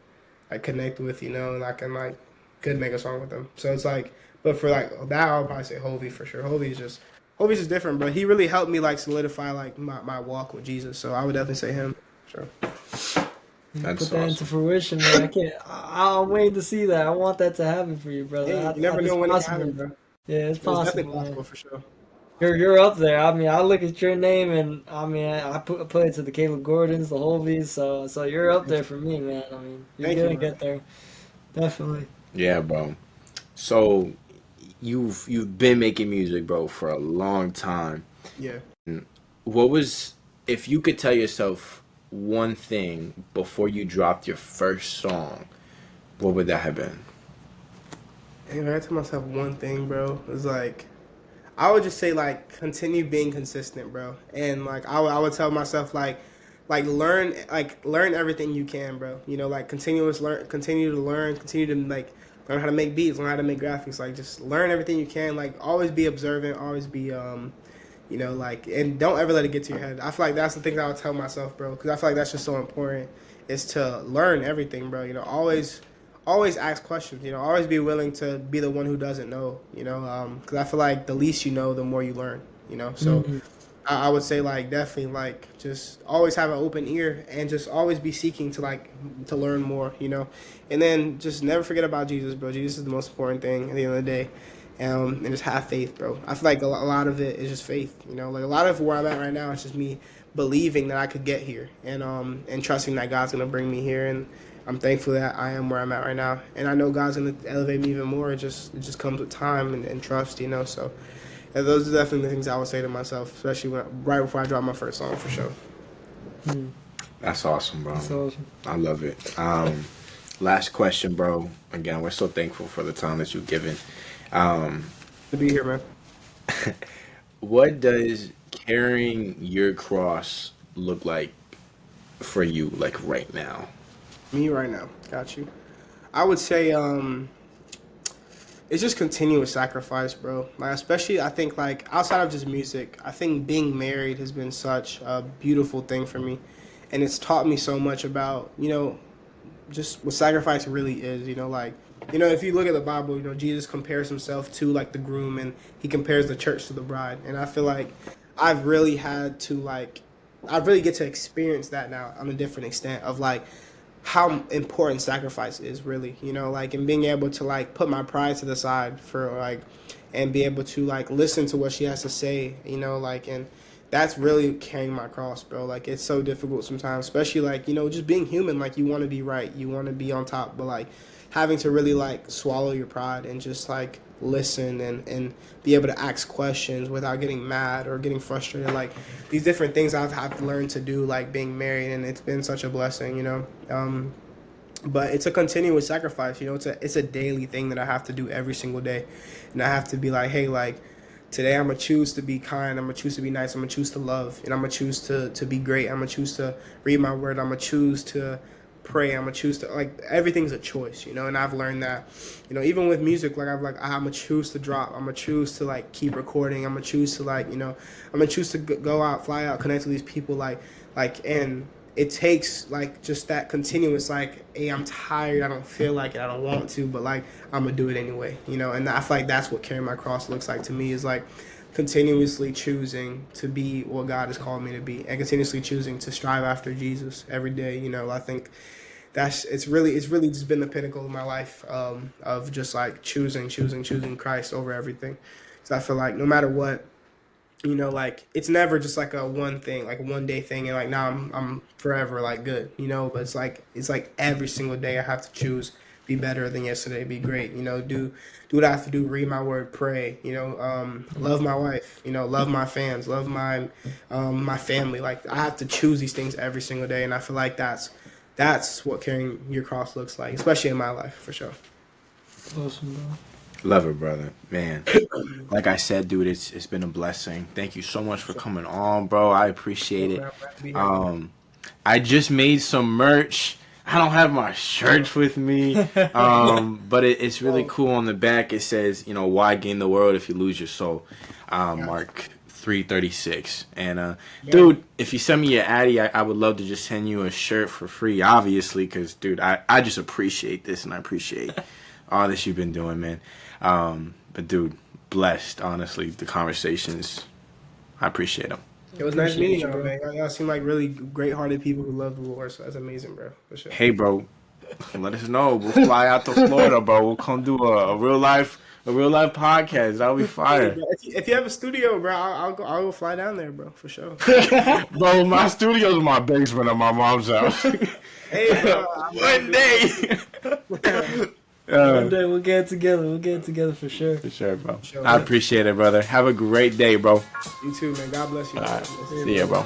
I connect with, and I can like could make a song with them. So it's like, but for like that, I would probably say Hovey for sure. Hovey's just different, but he really helped me like solidify like my walk with Jesus. So I would definitely say him. Sure. Put that into fruition, man. I'm waiting to see that. I want that to happen for you, brother. Yeah, you never know when it's possible, bro. Yeah, it's possible. It's definitely possible for sure. You're up there. I mean, I look at your name and I put it to the Caleb Gordons, the Hovies. So you're up there for me, man. I mean, you're gonna get there, definitely. Yeah, bro. So you've been making music, bro, for a long time. Yeah. If you could tell yourself one thing before you dropped your first song, what would that have been? Hey, if I tell myself one thing, bro, it's like I would just say like continue being consistent, bro, and like I would tell myself like learn everything you can, bro. Like continue to learn, continue to like learn how to make beats, learn how to make graphics, like just learn everything you can. Like always be observant, always be and don't ever let it get to your head. I feel like that's the thing that I would tell myself, bro, because I feel like that's just so important, is to learn everything, bro. Always ask questions, always be willing to be the one who doesn't know, because I feel like the least you know, the more you learn, so mm-hmm. I would say like definitely like just always have an open ear and just always be seeking to learn more, and then just never forget about Jesus, bro. Jesus is the most important thing at the end of the day. and just have faith, bro. I feel like a lot of it is just faith, you know. Like a lot of where I'm at right now is just me believing that I could get here, and trusting that God's gonna bring me here, and I'm thankful that I am where I'm at right now, and I know God's gonna elevate me even more. It just comes with time and trust, you know. So yeah, those are definitely the things I would say to myself, especially right before I drop my first song, for sure. That's awesome, bro. That's awesome. I love it. Last question, bro. Again, we're so thankful for the time that you've given. To be here, man. What does carrying your cross look like for you, like right now? Me right now. Got you. I would say it's just continuous sacrifice, bro. Like, especially, I think, like, outside of just music, I think being married has been such a beautiful thing for me. And it's taught me so much about, you know, just what sacrifice really is, you know, like, you know, if you look at the Bible, you know, Jesus compares himself to, like, the groom, and he compares the church to the bride. And I feel like I've really had to, like, I really get to experience that now on a different extent of, like, how important sacrifice is really, you know, like, and being able to, like, put my pride to the side for, like, and be able to, like, listen to what she has to say, you know, like, and that's really carrying my cross, bro. Like, it's so difficult sometimes, especially, like, you know, just being human. Like, you want to be right, you want to be on top, but, like, having to really, like, swallow your pride and just, like, listen and be able to ask questions without getting mad or getting frustrated. Like, these different things I've learned to do, like, being married, and it's been such a blessing, you know. But it's a continuous sacrifice, you know. It's a daily thing that I have to do every single day, and I have to be like, hey, like, today I'm going to choose to be kind, I'm going to choose to be nice, I'm going to choose to love, and I'm going to choose to be great, I'm going to choose to read my word, I'm going to choose to pray, I'm going to choose to, like, everything's a choice, you know. And I've learned that, you know, even with music, like, I'm going to choose to drop, I'm going to choose to, like, keep recording, I'm going to choose to, like, you know, I'm going to choose to go out, fly out, connect with these people, like, and it takes, like, just that continuous, like, hey, I'm tired, I don't feel like it, I don't want to, but, like, I'm going to do it anyway, you know. And I feel like that's what carrying my cross looks like to me, is, like, continuously choosing to be what God has called me to be, and continuously choosing to strive after Jesus every day, you know. I think it's really just been the pinnacle of my life, of just, like, choosing Christ over everything. So I feel like no matter what, you know, like, it's never just like a one thing, like a one day thing, and like, now I'm forever, like, good, you know. But it's like every single day I have to choose, be better than yesterday, be great, you know, do what I have to do, read my word, pray, you know, love my wife, you know, love my fans, love my family. Like, I have to choose these things every single day, and I feel like that's what carrying your cross looks like, especially in my life, for sure. Awesome, bro. Love it, brother. Man, like I said, dude, it's been a blessing. Thank you so much for coming on, bro. I appreciate it. I just made some merch. I don't have my shirts with me, but it's really cool. On the back, it says, you know, why gain the world if you lose your soul? Mark 3:36. And dude, if you send me your Addy, I would love to just send you a shirt for free, obviously, because, dude, I just appreciate this, and I appreciate all that you've been doing, man. But, dude, blessed, honestly. The conversations, I appreciate them. It was nice meeting y'all, man. Y'all seem like really great-hearted people who love the Lord, so that's amazing, bro. For sure. Hey, bro, let us know. We'll fly out to Florida, bro. We'll come do a real life podcast. That'll be fire. If you have a studio, bro, I'll go fly down there, bro, for sure. Bro, my studio's in my basement at my mom's house. Hey, bro, one day. One day we'll get together. We'll get together for sure. For sure, bro. I appreciate it, brother. Have a great day, bro. You too, man. God bless you. All right. See ya, bro.